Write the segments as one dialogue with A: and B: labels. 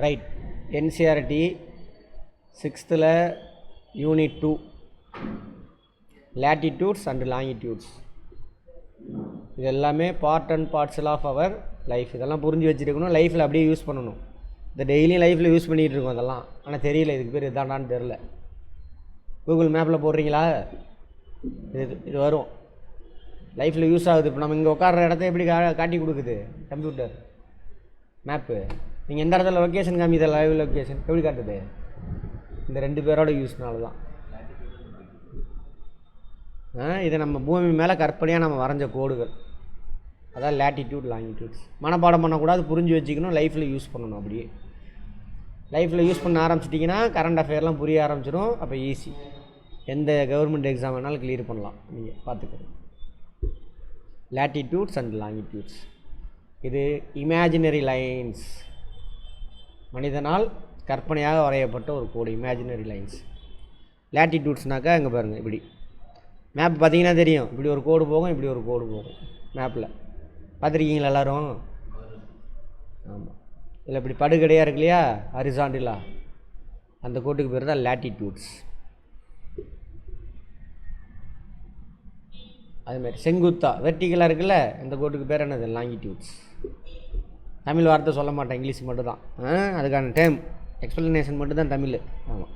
A: Right. NCERT 6th unit 2 latitudes and longitudes. இது எல்லாமே part and parcel of our life. இதெல்லாம் புரிஞ்சு வச்சுருக்கணும், லைஃப்பில் அப்படியே யூஸ் பண்ணணும். இந்த டெய்லியும் லைஃப்பில் யூஸ் பண்ணிகிட்டு இருக்கோம் அதெல்லாம். ஆனால் தெரியல இதுக்கு பேர் இதாண்டான்னு தெரில. கூகுள் மேப்பில் போடுறீங்களா, இது வரும், லைஃப்பில் யூஸ் ஆகுது. இப்போ நம்ம இங்கே உட்கார்ற இடத்த எப்படி காட்டி கொடுக்குது கம்ப்யூட்டர் மேப்பு. நீங்கள் எந்த இடத்துல லொக்கேஷன் காமிக்குது, லைவ் லொக்கேஷன் எப்படி காட்டுது? இந்த 2 பேரோட யூஸ்னால தான். இதை நம்ம பூமி மேலே கற்பனையாக நம்ம வரைஞ்ச கோடுகள், அதான் லேட்டிடியூட் லாங்கிடியூட்ஸ். மனப்பாடம் பண்ணக்கூடாது, புரிஞ்சு வச்சுக்கணும், லைஃப்பில் யூஸ் பண்ணணும். அப்படியே லைஃப்பில் யூஸ் பண்ண ஆரம்பிச்சிட்டிங்கன்னா கரண்ட் அஃபேர்லாம் புரிய ஆரம்பிச்சிடும். அப்போ ஈஸி, எந்த கவர்மெண்ட் எக்ஸாம் வேணாலும் கிளியர் பண்ணலாம். நீங்கள் பார்த்துக்கணும். லேட்டிடியூட்ஸ் அண்ட் லாங்கிடியூட்ஸ் இது இமேஜினரி லைன்ஸ், மனிதனால் கற்பனையாக வரையப்பட்ட ஒரு கோடு, இமேஜினரி லைன்ஸ். லேட்டிடியூட்ஸ்னாக்கா இங்கே பாருங்கள், இப்படி மேப் பார்த்தீங்கன்னா தெரியும், இப்படி ஒரு கோடு போகும், இப்படி ஒரு கோடு போகும் மேப்பில். பார்த்துருக்கீங்களா எல்லோரும்? ஆமாம். இதில் இப்படி படுகடையாக இருக்கு இல்லையா, ஹரிசாண்டலாக, அந்த கோட்டுக்கு பேர் தான் லேட்டிடியூட்ஸ். அதுமாதிரி செங்குத்தா வெர்டிகலாக இருக்குல்ல, இந்த கோட்டுக்கு பேர் என்னது? லாங்கிடியூட்ஸ். தமிழ் வார்த்தை சொல்ல மாட்டேன், இங்கிலீஷ் மட்டும் தான். அதுக்கான டேர்ம் எக்ஸ்பிளனேஷன் மட்டும் தான் தமிழ். ஆமாம்,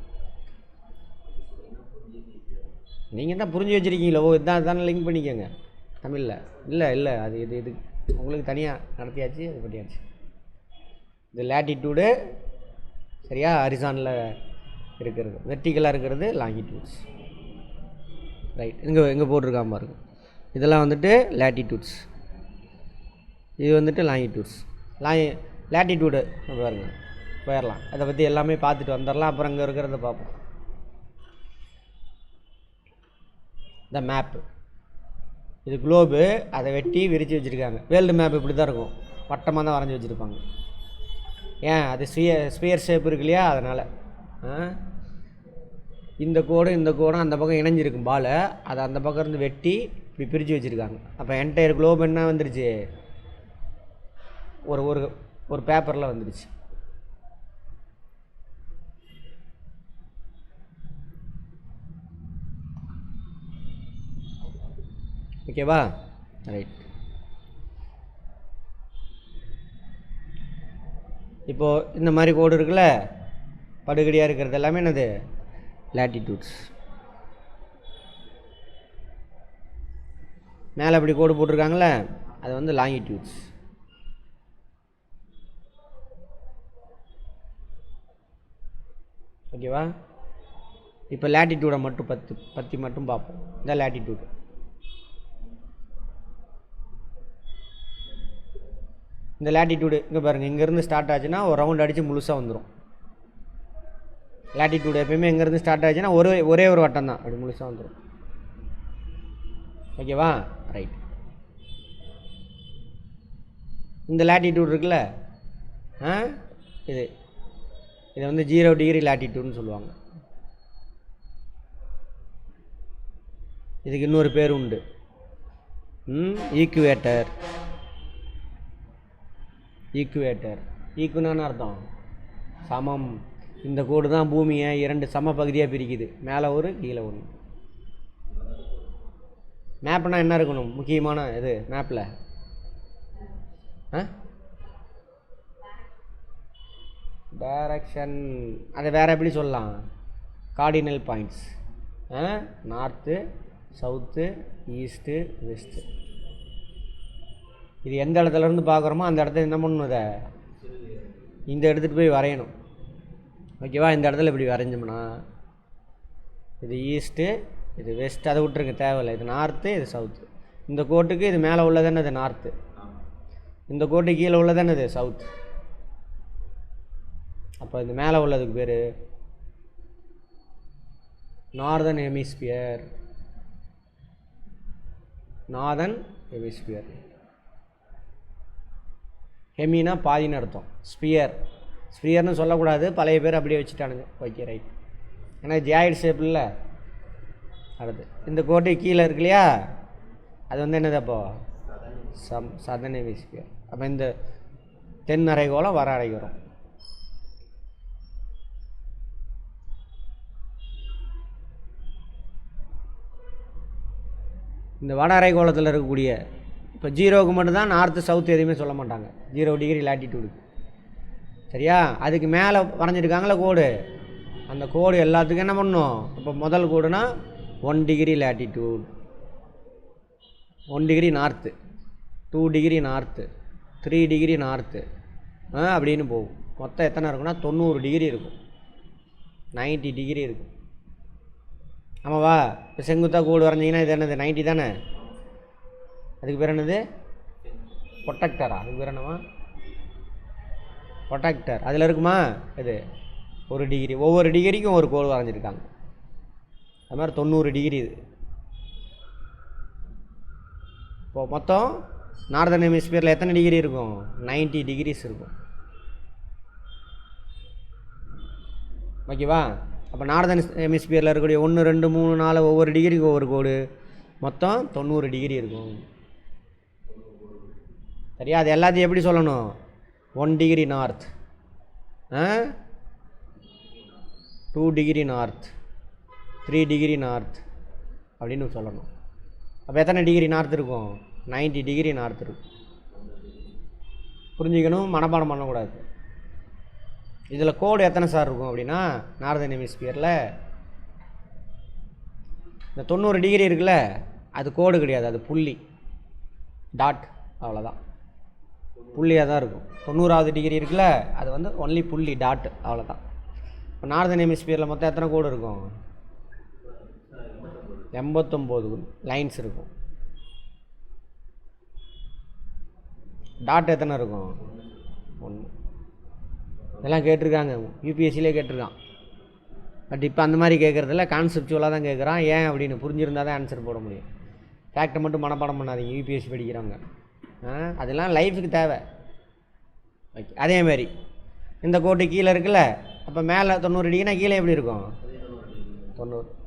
A: நீங்கள் தான் புரிஞ்சு வச்சுருக்கீங்களோ, இதுதான் தானே லிங்க் பண்ணிக்கோங்க தமிழில். இல்லை அது இது உங்களுக்கு தனியாக நடத்தியாச்சு, அது பண்ணியாச்சு. இது லேட்டிடியூடு சரியா, ஹரிசானில் இருக்கிறது, வெர்டிகலாக இருக்கிறது லாங்கிடியூட்ஸ். ரைட். இங்கே போட்டிருக்காம பாருங்க, இதெல்லாம் வந்துட்டு லேட்டிடியூட்ஸ், இது வந்துட்டு லாங்கிடியூட்ஸ். லேட்டிடியூடு பாருங்கள், போயிடலாம். அதை பற்றி எல்லாமே பார்த்துட்டு வந்துடலாம், அப்புறம் இங்கே இருக்கிறத பார்ப்போம். இந்த மேப்பு, இது குளோபு, அதை வெட்டி விரித்து வச்சுருக்காங்க. வேர்ல்டு மேப் இப்படி தான் இருக்கும், வட்டமாக தான் வரைஞ்சி வச்சுருப்பாங்க. ஏன்? அது ஸ்பியர் ஷேப் இருக்கு இல்லையா, அதனால். இந்த கோடும் அந்த பக்கம் இணைஞ்சிருக்கும் பால், அதை அந்த பக்கம் இருந்து வெட்டி இப்படி பிரித்து வச்சுருக்காங்க. அப்போ என்டையர் குளோப் என்ன வந்துருச்சு? ஒரு பேப்பரில் வந்துருச்சு. ஓகேவா? ரைட். இப்போது இந்த மாதிரி கோடு இருக்குல்ல, படுகடியாக இருக்கிறது எல்லாமே என்னது? லேட்டிடியூட்ஸ். மேலே அப்படி கோடு போட்டிருக்காங்களே, அது வந்து லாங்கிடியூட்ஸ். ஓகேவா? இப்போ லேட்டிடியூடை மட்டும் பற்றி மட்டும் பார்ப்போம். இந்த லேட்டிடியூட், இந்த லேட்டிடியூடு இங்கே பாருங்கள், இங்கேருந்து ஸ்டார்ட் ஆச்சுன்னா ஒரு ரவுண்ட் அடித்து முழுசாக வந்துடும். லேட்டிடியூடு எப்பயுமே இங்கேருந்து ஸ்டார்ட் ஆச்சுன்னா ஒரே ஒரு வட்டம் தான், அப்படி முழுசாக வந்துடும். ஓகேவா? ரைட். இந்த லேட்டிடியூட் இருக்குல்ல, இதை வந்து 0 டிகிரி லேட்டிடியூட்னு சொல்லுவாங்க. இதுக்கு இன்னொரு பேர் உண்டு, ஈக்குவேட்டர். ஈக்குனான்னு அர்த்தம் சமம். இந்த கோடு தான் பூமியை 2 சம பகுதியாக பிரிக்குது, மேலே ஒரு கீழே ஒன்று. மேப்னால் என்ன இருக்கணும்? முக்கியமான இது மேப்பில் டைரக்ஷன். அதை வேறு எப்படி சொல்லலாம்? Cardinal points, north, south, east, west. இது எந்த இடத்துலேருந்து பார்க்குறோமோ அந்த இடத்த என்ன பண்ணணும்? இதை இந்த எடுத்துகிட்டு போய் வரையணும். ஓகேவா? இந்த இடத்துல இப்படி வரைஞ்சோம்னா இது ஈஸ்ட்டு, இது வெஸ்ட், அதை விட்டுருங்க, தேவையில்லை. இது நார்த்து, இது சவுத்து. இந்த கோட்டுக்கு இது மேலே உள்ளதானே இது நார்த்து, இந்த கோட்டுக்கு கீழே உள்ளதானே இது சவுத். அப்போ இந்த மேலே உள்ளதுக்கு பேர் நார்தன் ஹெமிஸ்பியர். ஹெமினா பாதின்னு அர்த்தம். ஸ்பியர்னு சொல்லக்கூடாது, பழைய பேர் அப்படியே வச்சுட்டானுங்க. Okay, right. ஏன்னா ஜாயிட் ஷேப் இல்லை. அடுத்து இந்த கோட்டை கீழே இருக்கு இல்லையா, அது வந்து என்னது? அப்போது சதன் ஹெமிஸ்பியர். அப்போ இந்த தென் அரைகோளம் வர அரைகோளம். இந்த வட அரைக்கோளத்தில் இருக்கக்கூடிய இப்போ 0க்கு மட்டும்தான் நார்த்து சவுத் எதுவுமே சொல்ல மாட்டாங்க, 0 டிகிரி லேட்டிடியூடுக்கு. சரியா? அதுக்கு மேலே வரைஞ்சிருக்காங்களே கோடு, அந்த கோடு எல்லாத்துக்கும் என்ன பண்ணணும்? இப்போ முதல் கோடுனா 1 degree latitude, 1 degree north, 2 degree north, 3 degree north அப்படின்னு போகும். மொத்தம் எத்தனை இருக்குன்னா 90 டிகிரி இருக்கும், 90 டிகிரி இருக்கும். ஆமாவா? இப்போ செங்குத்தாக கோடு வரைஞ்சிங்கன்னா இது என்னது 90 தானே? அதுக்கு பேர் என்னது? ப்ரொட்டக்டரா? அதுக்கு பேர் என்னவா? ப்ரொட்டக்டர். அதில் இருக்குமா இது 1 டிகிரி, ஒவ்வொரு டிகிரிக்கும் ஒரு கோடு வரைஞ்சிருக்காங்க. அது மாதிரி 90 டிகிரி இது. இப்போது மொத்தம் நார்தர்ன் ஹெமிஸ்பியரில் எத்தனை டிகிரி இருக்கும்? 90 டிகிரிஸ் இருக்கும். ஓகேவா? அப்போ நார்தர்ன் ஹெமிஸ்பியரில் இருக்கக்கூடிய 1 2 3 4 ஒவ்வொரு டிகிரிக்கு ஒவ்வொரு கோடு, மொத்தம் 90 டிகிரி இருக்கும். சரியா? அது எல்லாத்தையும் எப்படி சொல்லணும்? 1 degree north, 2 degree north, 3 degree north அப்படின்னு சொல்லணும். அப்போ எத்தனை டிகிரி நார்த் இருக்கும்? 90 டிகிரி நார்த் இருக்கும். புரிஞ்சுக்கணும், மனப்பாடம் பண்ணக்கூடாது. இதில் கோடு எத்தனை சார் இருக்கும் அப்படின்னா, நார்தர்ன் ஹெமிஸ்பியரில் இந்த 90 டிகிரி இருக்குல்ல, அது கோடு கிடையாது, அது புள்ளி, டாட், அவ்வளோதான். புள்ளியாக தான் இருக்கும். 90வது டிகிரி இருக்குல்ல, அது வந்து ஒன்லி புள்ளி, டாட், அவ்வளோதான். இப்போ நார்தர்ன் ஹெமிஸ்பியரில் மொத்தம் எத்தனை கோடு இருக்கும்? 89 லைன்ஸ் இருக்கும். டாட் எத்தனை இருக்கும்? 1. இதெல்லாம் கேட்டிருக்காங்க, யூபிஎஸ்சிலே கேட்டிருக்கான். பட் இப்போ அந்த மாதிரி கேட்குறதில்ல, கான்செப்சுவலாக தான் கேட்குறான். ஏன் அப்படின்னு புரிஞ்சிருந்தால் தான் ஆன்சர் போட முடியும். ஃபேக்டை மட்டும் மனப்பாடம் பண்ணாதீங்க யூபிஎஸ்சி படிக்கிறவங்க, அதெல்லாம் லைஃபுக்கு தேவை. ஓகே. அதேமாரி இந்த கோட்டு கீழே இருக்குல்ல, அப்போ மேலே 90 டிகிரினா கீழே எப்படி இருக்கும்?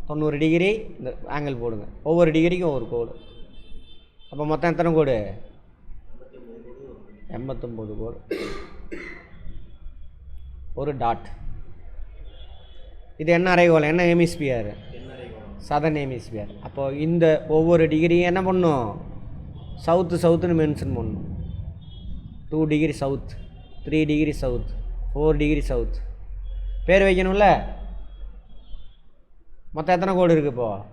A: 90 டிகிரி இந்த ஆங்கிள் போடுங்க, ஒவ்வொரு டிகிரிக்கும் ஒவ்வொரு கோடு. அப்போ மொத்தம் எத்தனை கோடு? 89 கோடு, ஒரு டாட். இது என்ன அரைகோளம், என்ன ஹெமிஸ்பியர்? Southern hemisphere. அப்போது இந்த ஒவ்வொரு டிகிரியும் என்ன பண்ணும்? சவுத்துன்னு மென்ஷன் பண்ணணும். 2 degree south, 3 degree south, 4 degree south பேர் வைக்கணும்ல. மொத்தம் எத்தனை கோடு இருக்குது இப்போது?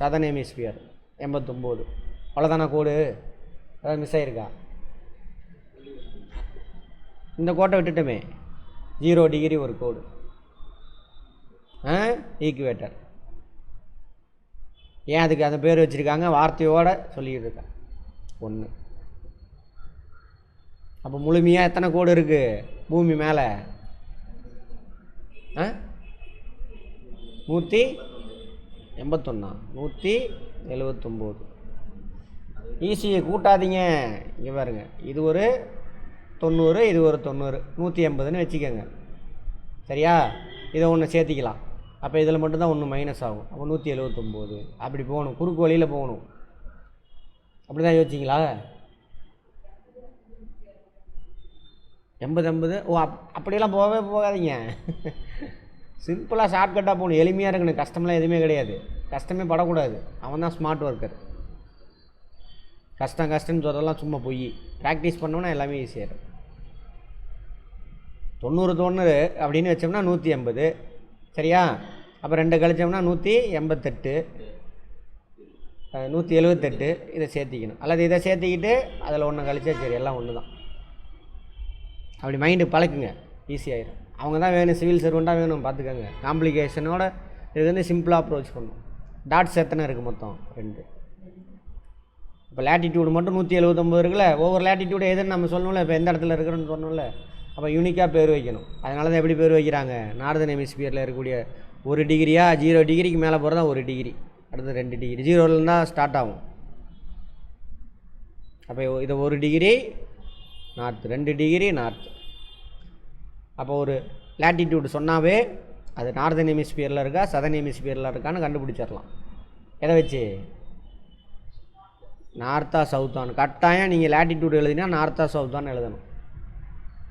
A: Southern hemisphere 89. அவ்வளோதானா கோடு? அதாவது மிஸ் ஆகிருக்கா? இந்த கோட்டை விட்டுட்டோமே, 0 டிகிரி ஒரு கோடு, ஈக்குவேட்டர். ஏன் அதுக்கு அந்த பேர் வச்சுருக்காங்க? வார்த்தையோடு சொல்லிக்கிட்டு இருக்கேன். 1. அப்போ முழுமையாக எத்தனை கோடு இருக்குது பூமி மேலே? 181, 179. ஈஸியை கூட்டாதீங்க. இங்கே பாருங்க, இது ஒரு 90, இது ஒரு 90, 180ன்னு வச்சுக்கோங்க. சரியா? இதை ஒன்று சேர்த்திக்கலாம். அப்போ இதில் மட்டும்தான் ஒன்று மைனஸ் ஆகும். அப்போ 179 அப்படி போகணும், குறுக்கு வழியில் போகணும். அப்படி தான் யோசிச்சிங்களா? 80 ஓ அப்படியெல்லாம் போகாதீங்க. சிம்பிளாக ஷார்ட்கட்டாக போகணும், எளிமையாக இருக்கணும். கஷ்டமெல்லாம் எதுவுமே கிடையாது, கஷ்டமே படக்கூடாது. அவன் தான் ஸ்மார்ட் ஒர்க்கர். கஷ்டம்னு சொல்கிறதெல்லாம் சும்மா போய் ப்ராக்டிஸ் பண்ணோன்னா எல்லாமே ஈஸியாக இருக்கும். 90 அப்படின்னு வச்சோம்னா 180. சரியா? அப்போ 2 கழிச்சோம்னா 188, 178. இதை சேர்த்திக்கணும், அல்லது இதை சேர்த்திக்கிட்டு அதில் 1 கழிச்சா சரி, எல்லாம் ஒன்று தான். அப்படி மைண்டு பழக்குங்க, ஈஸியாகிடும். அவங்க தான் வேணும், சிவில் சர்வெண்ட்டாக வேணும், பார்த்துக்கோங்க. காம்ப்ளிகேஷனோட இது வந்து சிம்பிளாக அப்ரோச் பண்ணும். டாட்ஸ் எத்தனை இருக்குது? மொத்தம் 2. இப்போ லேட்டிடியூடு மட்டும் 179 இருக்குல்ல, ஒவ்வொரு லேட்டிடியூடு எதுன்னு நம்ம சொல்லணும்ல. இப்போ எந்த இடத்துல இருக்கிறோன்னு சொன்னோம்ல, அப்போ யூனிக்காக பேர் வைக்கணும். அதனால தான் எப்படி பேர் வைக்கிறாங்க? நார்தர்ன் ஹெமிஸ்பியரில் இருக்கக்கூடிய 1 டிகிரியா, 0 டிகிரிக்கு மேலே போகிறதா 1 டிகிரி, அடுத்து 2 டிகிரி, 0லேருந்து தான் ஸ்டார்ட் ஆகும். அப்போ இதை 1 டிகிரி நார்த், 2 டிகிரி நார்த். அப்போ ஒரு லேட்டிடியூடு சொன்னாவே அது நார்தர்ன் ஹெமிஸ்பியரில் இருக்கா, சதர்ன் ஹெமிஸ்பியரில் இருக்கான்னு கண்டுபிடிச்சிடலாம். எதை வச்சு? நார்த்தா சவுத்தான்னு. கட்டாயம் நீங்கள் லேட்டிடியூடு எழுதினா நார்த்தா சவுத்தான்னு எழுதணும்.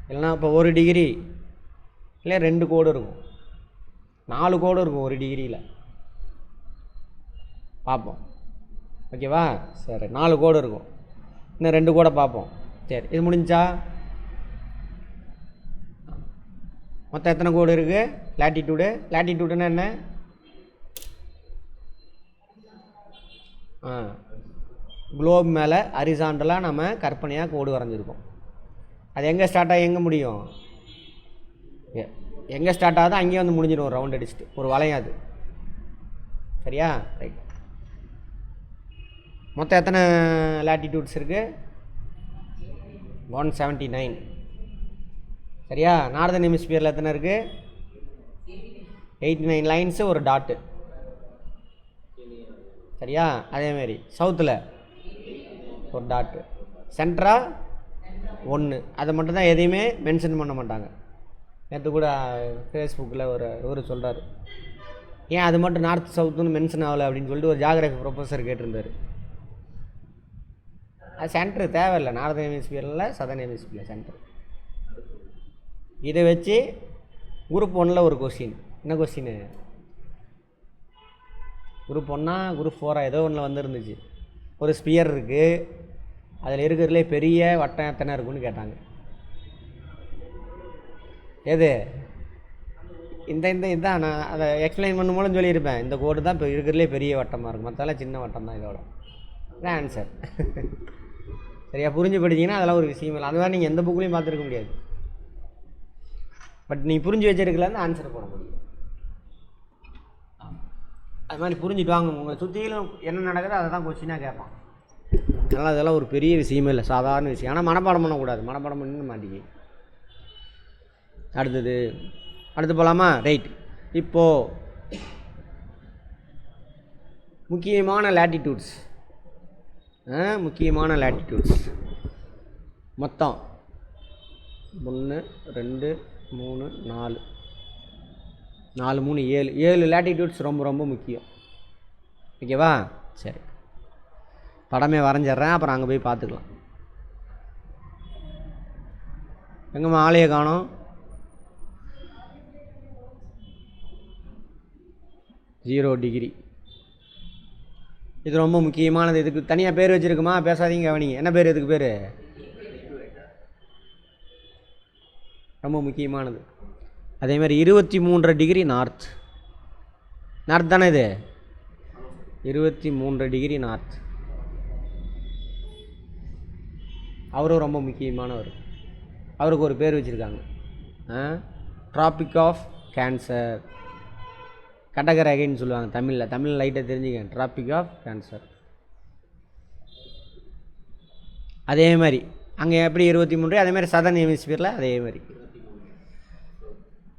A: இல்லைனா இப்போ 1 டிகிரி இல்லை 2 கோடு இருக்கும், 4 கோடு இருக்கும் 1 டிகிரியில். பார்ப்போம். ஓகேவா? சரி, 4 கோடு இருக்கும், இன்னும் 2 கோடை பார்ப்போம். சரி, இது முடிஞ்சா மொத்தம் எத்தனை கோடு இருக்குது? லேட்டிடியூடுன்னா என்ன? குளோப் மேலே ஹரிசாண்டலாக நம்ம கற்பனையாக கோடு வரைஞ்சிருக்கோம். அது எங்கே ஸ்டார்ட் ஆகி எங்கே முடியும்? எங்கே ஸ்டார்ட் ஆகுதோ அங்கேயே வந்து முடிஞ்சிடும், ரவுண்ட் அடிச்சுட்டு ஒரு வளையம் அது. சரியா? ரைட். மொத்தம் எத்தனை லேட்டிடியூட்ஸ் இருக்குது? 179. சரியா? நார்தன் ஹெமிஸ்பியரில் எத்தனை இருக்குது? 89 லைன்ஸு, ஒரு டாட்டு. சரியா? அதேமாரி சவுத்தில் ஒரு டாட்டு, சென்ட்ரா 1. அதை மட்டும்தான் எதையுமே மென்ஷன் பண்ண மாட்டாங்க. நேற்று கூட ஃபேஸ்புக்கில் ஒரு சொல்கிறார், ஏன் அது மட்டும் நார்த் சவுத்துன்னு மென்ஷன் ஆகலை அப்படின்னு சொல்லிட்டு ஒரு ஜியாகிரஃபி ப்ரொஃபஸர் கேட்டிருந்தார். அது சென்ட்ரு தேவையில்லை, நார்தன் ஹெமிஸ்பியரில் சதர்ன் ஹெமிஸ்பியரில் சென்ட்ரு. இதை வச்சு குரூப் 1ல் ஒரு கொஸ்டின். என்ன கொஸ்டின்? குரூப் 1 குரூப் 4 ஏதோ ஒன்றில் வந்துருந்துச்சு. ஒரு ஸ்பியர் இருக்குது, அதில் இருக்கிறதுலே பெரிய வட்டம் எத்தனை இருக்குன்னு கேட்டாங்க. எது? இதுதான் நான் அதை எக்ஸ்பிளைன் பண்ணும்போது சொல்லியிருப்பேன். இந்த கோடு தான் இப்போ இருக்கிறதுலே பெரிய வட்டமாக இருக்கும், மற்றெல்லாம் சின்ன வட்டம் தான். இதோட இதான் ஆன்சர். சரியா? புரிஞ்சு படிச்சிங்கன்னா அதெல்லாம் ஒரு விஷயம் இல்லை. அதுதான் நீங்கள் எந்த புக்லேயும் பார்த்துருக்க முடியாது. பட் நீ புரிஞ்சு வச்சிருக்கலன்னு ஆன்சர் போட முடியும். அது மாதிரி புரிஞ்சுட்டு வாங்க. உங்கள் சுற்றிலும் என்ன நடக்குதோ அதை தான் கொஸ்டினாக கேட்பான். அதனால் அதெல்லாம் ஒரு பெரிய விஷயமே இல்லை, சாதாரண விஷயம். ஆனால் மனப்பாடம் பண்ணக்கூடாது, மனப்பாடம் பண்ணி மாட்டிக்கு. அடுத்து போகலாமா? ரைட். இப்போது முக்கியமான லேட்டிடியூட்ஸ் மொத்தம் 1 2 3 4 4 3 7 லேட்டிடியூட்ஸ் ரொம்ப ரொம்ப முக்கியம். ஓகேவா? சரி, படமே வரைஞ்சிட்றேன், அப்புறம் அங்கே போய் பார்த்துக்கலாம். எங்கம்மா ஆளையை காணோம்? 0 டிகிரி. இது ரொம்ப முக்கியமானது. இதுக்கு தனியாக பேர் வச்சுருக்குமா? பேசாதீங்க, கவனிங்க. என்ன பேர் இதுக்கு? பேர் ரொம்ப முக்கியமானது. அதேமாதிரி 23 டிகிரி நார்த் தானே இது? 23 டிகிரி நார்த். அவரும் ரொம்ப முக்கியமானவர். அவருக்கு ஒரு பேர் வச்சுருக்காங்க, ட்ராபிக் ஆஃப் கேன்சர். கடகரேகைன்னு சொல்லுவாங்க தமிழில் லைட்டாக தெரிஞ்சுக்கங்க. Tropic of cancer. அதே மாதிரி அங்கே எப்படி 23, அதே மாதிரி சதர்ன் ஹெமிஸ்பியரில் அதே மாதிரி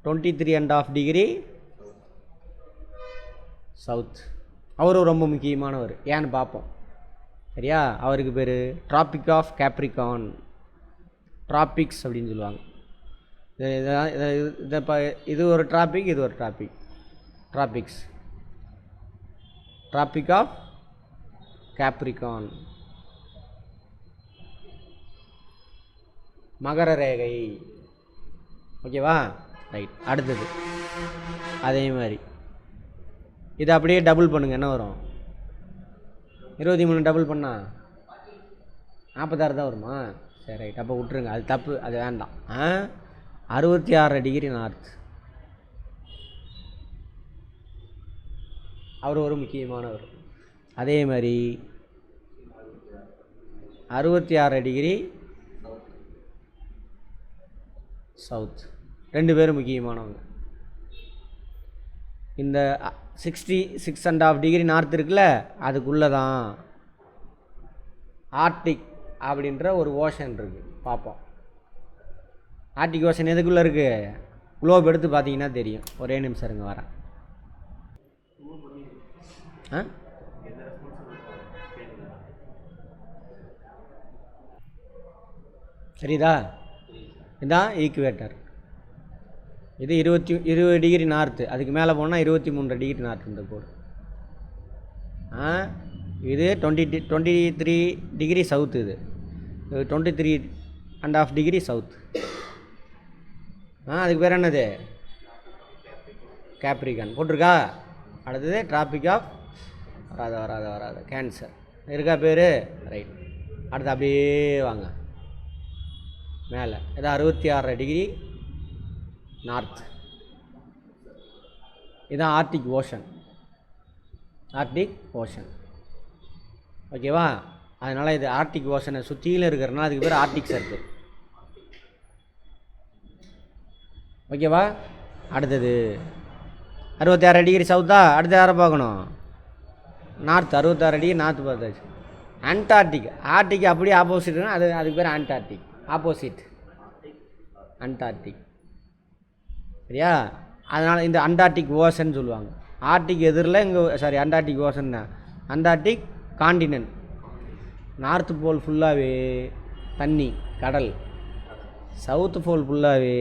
A: 23.5 டிகிரி சவுத். அவரும் ரொம்ப முக்கியமானவர். ஏன்னு பார்ப்போம். சரியா? அவருக்கு பேர் ட்ராபிக் ஆஃப் கேப்ரிகான். ட்ராபிக்ஸ் அப்படின்னு சொல்லுவாங்க. இது ஒரு ட்ராபிக், இது ஒரு tropic. Tropics, tropic of Capricorn. மகர ரேகை. ஓகேவா? ரைட். அடுத்தது அதே மாதிரி இதை அப்படியே டபுள் பண்ணுங்கள். என்ன வரும்? 23 டபுள் பண்ணால் 46 தான் வருமா? சரி, ரைட். அப்போ விட்டுருங்க, அது தப்பு, அது வேண்டாம். 66 டிகிரி நார்த். அவர் ஒரு முக்கியமானவர். அதே மாதிரி 66 டிகிரி சவுத். 2 பேரும் முக்கியமானவங்க. இந்த 66.5 டிகிரி நார்த் இருக்குல்ல, அதுக்குள்ளே தான் ஆர்டிக் அப்படின்ற ஒரு ஓஷன் இருக்குது. பார்ப்போம். ஆர்டிக் ஓஷன் எதுக்குள்ளே இருக்குது? குளோப் எடுத்து பார்த்தீங்கன்னா தெரியும். ஒரே நிமிஷம் இருங்க, வரேன். சரிதா? இதுதான் ஈக்குவேட்டர். இது 20 டிகிரி நார்த்து. அதுக்கு மேலே போனால் 23 டிகிரி நார்த் இந்த கோடு. இது 23 டிகிரி சவுத்து. இது 23.5 டிகிரி சவுத். அதுக்கு பேர் என்னது? கேப்ரிகான் போட்டிருக்கா. அடுத்தது ட்ராபிக் ஆஃப் வராது கேன்சர் இருக்கா பேர். ரைட். அடுத்து அப்படியே வாங்க மேலே. இது 66 டிகிரி நார்த். இதுதான் ஆர்டிக் ஓஷன். ஓகேவா? அதனால் இது ஆர்டிக் ஓஷனை சுற்றியில் இருக்கிறனால அதுக்கு பேர் ஆர்டிக் சர்க்கிள். ஓகேவா? அடுத்தது 66 டிகிரி சவுத்தா. அடுத்து யாரை பார்க்கணும்? நார்த். 66 டிகிரி நார்த்து பார்த்தாச்சு. ஆர்டிக் அப்படியே ஆப்போசிட்னா அதுக்கு பேர் ஆண்டார்டிக். Opposite Antarctic. சரியா? அதனால் இந்த அண்டார்டிக் ஓஷன் சொல்லுவாங்க. ஆர்டிக் எதிரில் இங்கே அண்டார்டிக் ஓஷன் தான். Antarctic continent. நார்த்து போல் ஃபுல்லாகவே தண்ணி கடல். சவுத்து போல் ஃபுல்லாகவே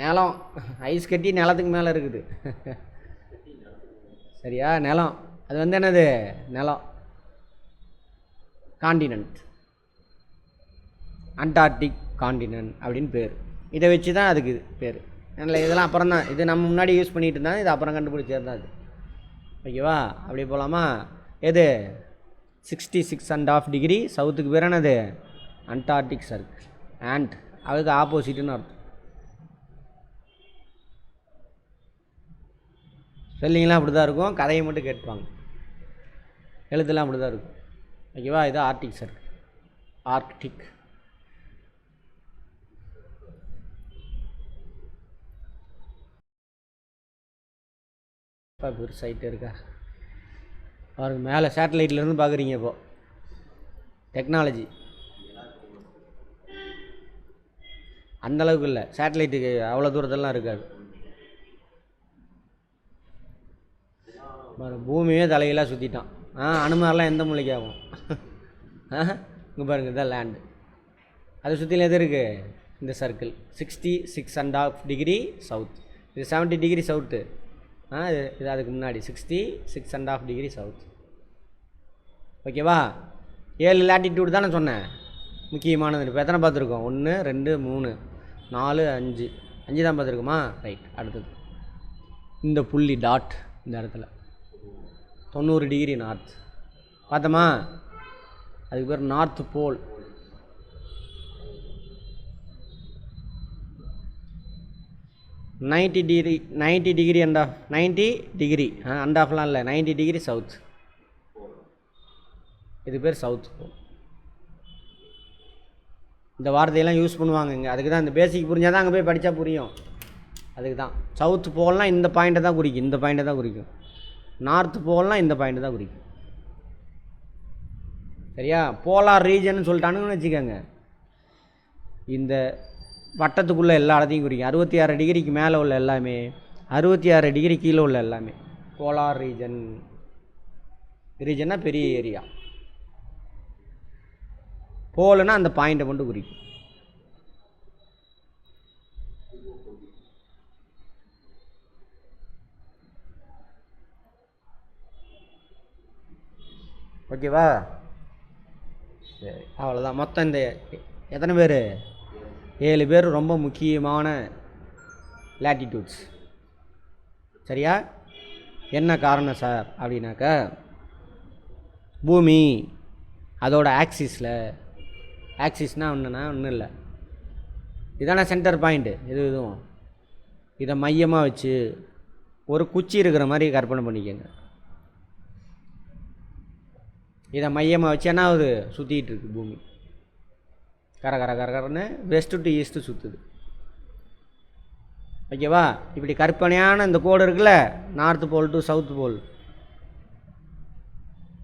A: நிலம். ஐஸ் கட்டி நிலத்துக்கு மேலே இருக்குது. சரியா? நிலம். அது என்னது? நிலம். காண்டினென்ட். அண்டார்டிக் காண்டினென்ட் அப்படின்னு பேர். இதை வச்சு தான் அதுக்கு பேர். அதனால் இதெல்லாம் அப்புறம் தான். இது நம்ம முன்னாடி யூஸ் பண்ணிகிட்டு இருந்தாங்க. இது அப்புறம் கண்டுபிடிச்சது தான் அது. ஓகேவா? அப்படி போகலாமா? எது 66.5 டிகிரி சவுத்துக்கு பேர் என்னது? Antarctic circle. அதுக்கு ஆப்போசிட்டுன்னு அர்த்தம். ஸ்பெல்லிங்லாம் அப்படி தான் இருக்கும். கதையை மட்டும் கேட்டுவாங்க. எழுத்துலாம் அப்படி தான் இருக்கும். ஓகேவா? இது ஆர்டிக் சர்க்கிள். ஆர்க்டிக். இப்போ ஒரு சைட்டு இருக்கா பாருங்க. மேலே சேட்டலைட்லேருந்து பார்க்குறீங்க. இப்போ டெக்னாலஜி அந்தளவுக்கு இல்லை. சேட்டலைட்டுக்கு அவ்வளோ தூரத்தெல்லாம் இருக்காது. பூமியே தலையெல்லாம் சுற்றிட்டான். அனுமாரெலாம் எந்த மூலைக்கு ஆகும்? இங்கே பாருங்கள், இதுதான் லேண்டு. அதை சுற்றிலும் எது இருக்குது? இந்த சர்க்கிள். 66.5 degree south. இது 70 டிகிரி சவுத்து. இது அதுக்கு முன்னாடி 66.5 டிகிரி சவுத். ஓகேவா? 7 லேட்டிடியூடு தானே சொன்னேன் முக்கியமானது. இப்போ எத்தனை பார்த்துருக்கோம்? 1 2 3 4 5 தான் பார்த்துருக்குமா? ரைட். அடுத்தது இந்த புள்ளி டாட் இந்த இடத்துல 90 டிகிரி நார்த் பார்த்தோமா? அதுக்கு பேர் north pole. Ninety degree and off 90 degree and ஆஃப்லாம் இல்லை, 90 டிகிரி சவுத். இது பேர் சவுத் போல். இந்த வார்த்தையெல்லாம் யூஸ் பண்ணுவாங்க இங்கே. அதுக்கு தான் இந்த பேசிக் புரிஞ்சால் தான் அங்கே போய் படித்தா புரியும். அதுக்கு தான் சவுத் போல்னால் இந்த பாயிண்ட்டை தான் குறிக்கும். இந்த பாயிண்ட்டை தான் குறிக்கும். நார்த் போல்னால் இந்த பாயிண்ட்டு தான் குறிக்கும். சரியா? போலார் ரீஜன் சொல்லிட்டானுன்னு வச்சுக்கோங்க. இந்த வட்டத்துக்குள்ளே எல்லா இடத்தையும் குறிக்கும். 66 டிகிரிக்கு மேலே உள்ள எல்லாமே, 66 டிகிரி கீழே உள்ள எல்லாமே போலார் ரீஜன். ரீஜன்னா பெரிய ஏரியா. போலுன்னா அந்த பாயிண்ட்டை மட்டும் குறிக்கும். ஓகேவா? சரி, அவ்வளோதான். மொத்தம் இந்த எத்தனை பேர்? 7 பேர் ரொம்ப முக்கியமான லேட்டிடியூட்ஸ். சரியா? என்ன காரணம் சார் அப்படின்னாக்கா, பூமி அதோட ஆக்சிஸ்னால் ஒன்றும் இல்லை. இதான சென்டர் பாயிண்ட்டு. இதுவும் இதை மையமாக வச்சு ஒரு குச்சி இருக்கிற மாதிரி கற்பனை பண்ணிக்கோங்க. இதை மையமாக வச்சு என்ன ஆகுது? சுற்றிக்கிட்டு இருக்குது பூமி. கரன்னு வெஸ்ட்டு டு ஈஸ்ட்டு சுற்றுது. ஓகேவா? இப்படி கற்பனையான இந்த கோடு இருக்குல்ல, north pole to south pole,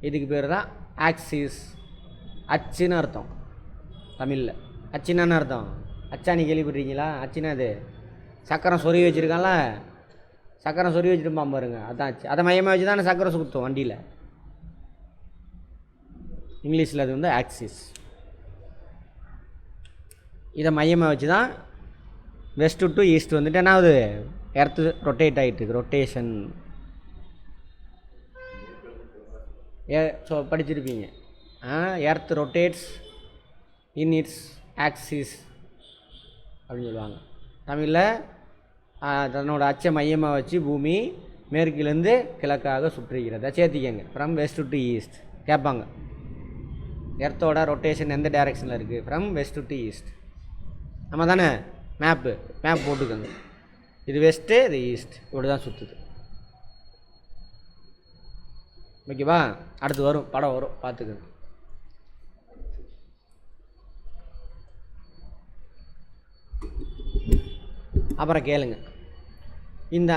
A: இதுக்கு பேர் தான் ஆக்சிஸ். அச்சுன்னு அர்த்தம் தமிழில். அச்சுன்னு அர்த்தம். அச்சாணி கேள்விப்பட்டிருக்கீங்களா? அச்சுன்னா அது சக்கரம் சொருவி வச்சுருக்கான்ல, சக்கரம் சொருவி வச்சுருப்பான் பாருங்க, அதான் அச்சு. அதை மையமாக வச்சு தானே சக்கரம் சுற்றும் வண்டியில். இங்கிலீஷில் அது ஆக்சிஸ். இதை மையமாக வச்சு தான் வெஸ்ட்டு டு ஈஸ்ட் வந்துட்டு என்ன ஆகுது? எர்த்து ரொட்டேட் ஆகிட்டுருக்கு. ரொட்டேஷன். படிச்சிருப்பீங்க. Earth rotates in its axis அப்படின்னு சொல்லுவாங்க தமிழில். தன்னோட அச்சை மையமாக வச்சு பூமி மேற்கிலேருந்து கிழக்காக சுற்றுகிறத சேர்த்திக்கங்க. ஃப்ரம் வெஸ்ட் டு ஈஸ்ட் கேட்பாங்க. எர்த்தோட ரொட்டேஷன் எந்த டைரெக்ஷனில் இருக்குது? From west to east. நம்ம தானே மேப் போட்டுக்கோங்க. இது வெஸ்ட்டு, இது ஈஸ்ட், இப்படி தான் சுற்றுது. ஓகேவா? அடுத்து வரும் படம் வரும், பார்த்துக்கோங்க. அப்புறம் கேளுங்க.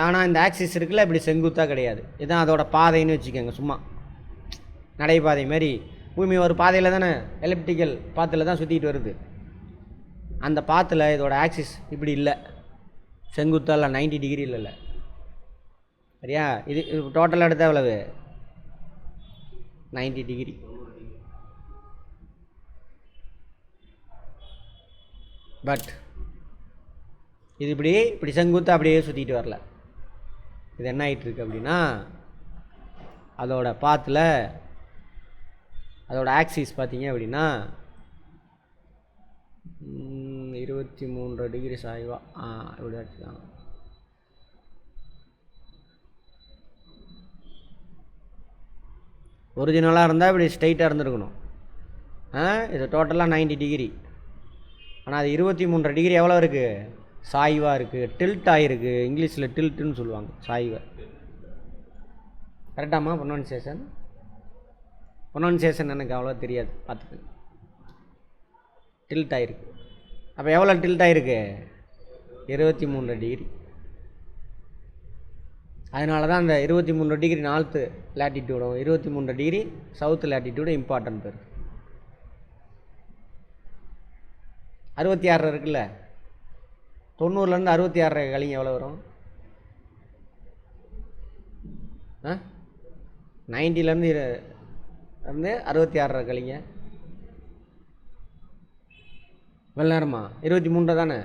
A: ஆனால் இந்த ஆக்சிஸ் இருக்குல்ல, இப்படி செங்குத்தாக கிடையாது. இதுதான் அதோட பாதைன்னு வச்சுக்கோங்க. சும்மா நடைபாதை மாதிரி பூமி ஒரு பாதையில் தானே, எலிப்டிக்கல் பாத்தில் தான் சுற்றிட்டு வருது. அந்த பாத்தில் இதோட ஆக்சிஸ் இப்படி இல்லை, செங்குத்தாக இல்லை, 90 டிகிரி இல்லை. சரியா? இது டோட்டலாக எடுத்தால் எவ்வளவு? 90 டிகிரி. பட் இது இப்படி செங்குத்தாக அப்படியே சுற்றிட்டு வரல. இது என்ன ஆகிட்டுருக்கு அப்படின்னா, அதோட பாத்தில் அதோட ஆக்சிஸ் பார்த்தீங்க அப்படின்னா 23 டிகிரி சாய்வா இப்படி வச்சுக்கலாம். ஒரிஜினலாக இருந்தால் இப்படி ஸ்ட்ரைட்டாக இருந்துருக்கணும். இது டோட்டலாக 90 டிகிரி. ஆனால் அது 23 டிகிரி எவ்வளோ இருக்குது? சாய்வாக இருக்குது, டில்ட் ஆகிருக்கு. இங்கிலீஷில் டில்ட்டுன்னு சொல்லுவாங்க, சாய்வை. கரெக்டாமா? ப்ரொனன்சியேஷன் எனக்கு அவ்வளோ தெரியாது, பார்த்துக்கு. டில்ட் ஆகிருக்கு. அப்போ எவ்வளோ டில்ட் ஆகிருக்கு? 23 டிகிரி. அதனால தான் அந்த 23 டிகிரி நார்த்து லேட்டிடியூடும் 23 டிகிரி சவுத்து லேட்டிடியூடும் இம்பார்ட்டன்ட் பேர். 66 இருக்குல்ல, 90லேருந்து 66 கழிங்க எவ்வளோ வரும்? 90லேருந்து 66 கழிங்க. இவ்வளோ நேரமா? 23 தானே?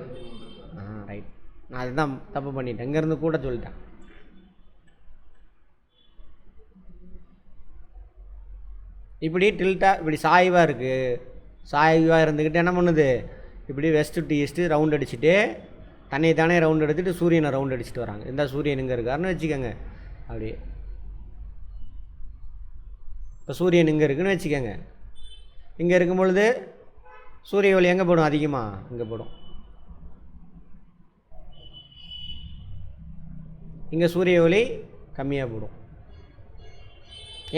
A: ரைட். நான் அதுதான் தப்பு பண்ணிட்டேன், இங்கேருந்து கூட சொல்லிட்டேன். இப்படி டில்ட்டாக இப்படி சாய்வாக இருக்குது. சாய்வாக இருந்துக்கிட்டு என்ன பண்ணுது? இப்படி வெஸ்ட் டு ஈஸ்ட்டு ரவுண்ட் அடிச்சுட்டு தானே ரவுண்ட் எடுத்துகிட்டு சூரியனை ரவுண்ட் அடிச்சுட்டு வராங்க. இந்த சூரியன் இங்கே இருக்காருன்னு வச்சுக்கோங்க. அப்படியே இப்போ சூரியன் இங்கே இருக்குதுன்னு வச்சுக்கோங்க. இங்கே இருக்கும் பொழுது சூரிய ஒளி எங்கே போடும்? அதிகமாக இங்கே போடும். இங்கே சூரிய ஒளி கம்மியாக போடும்.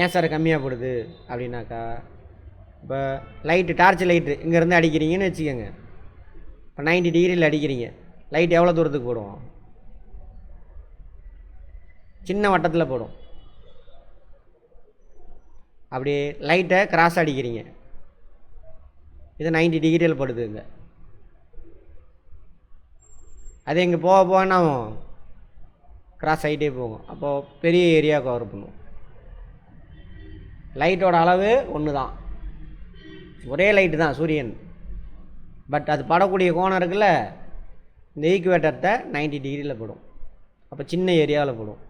A: ஏன் சார் கம்மியாக போடுது அப்படின்னாக்கா, இப்போ லைட்டு, டார்ச் லைட்டு இங்கேருந்து அடிக்கிறீங்கன்னு வச்சுக்கோங்க. இப்போ 90 டிகிரியில் அடிக்கிறீங்க. லைட் எவ்வளோ தூரத்துக்கு போடும்? சின்ன வட்டத்தில் போடும். அப்படியே லைட்டை கிராஸ் அடிக்கிறீங்க. இது 90 டிகிரியில் படுது. இங்கே அது இங்கே போகனா கிராஸ் ஆகிட்டே போகும். அப்போது பெரிய ஏரியா கவர் பண்ணும். லைட்டோட அளவு ஒன்று தான், ஒரே லைட்டு தான் சூரியன். பட் அது படக்கூடிய கோணம் இருக்குல்ல, இந்த ஈக்குவேட்டர்கிட்ட 90 டிகிரியில் படும். அப்போ சின்ன ஏரியாவில் படும்.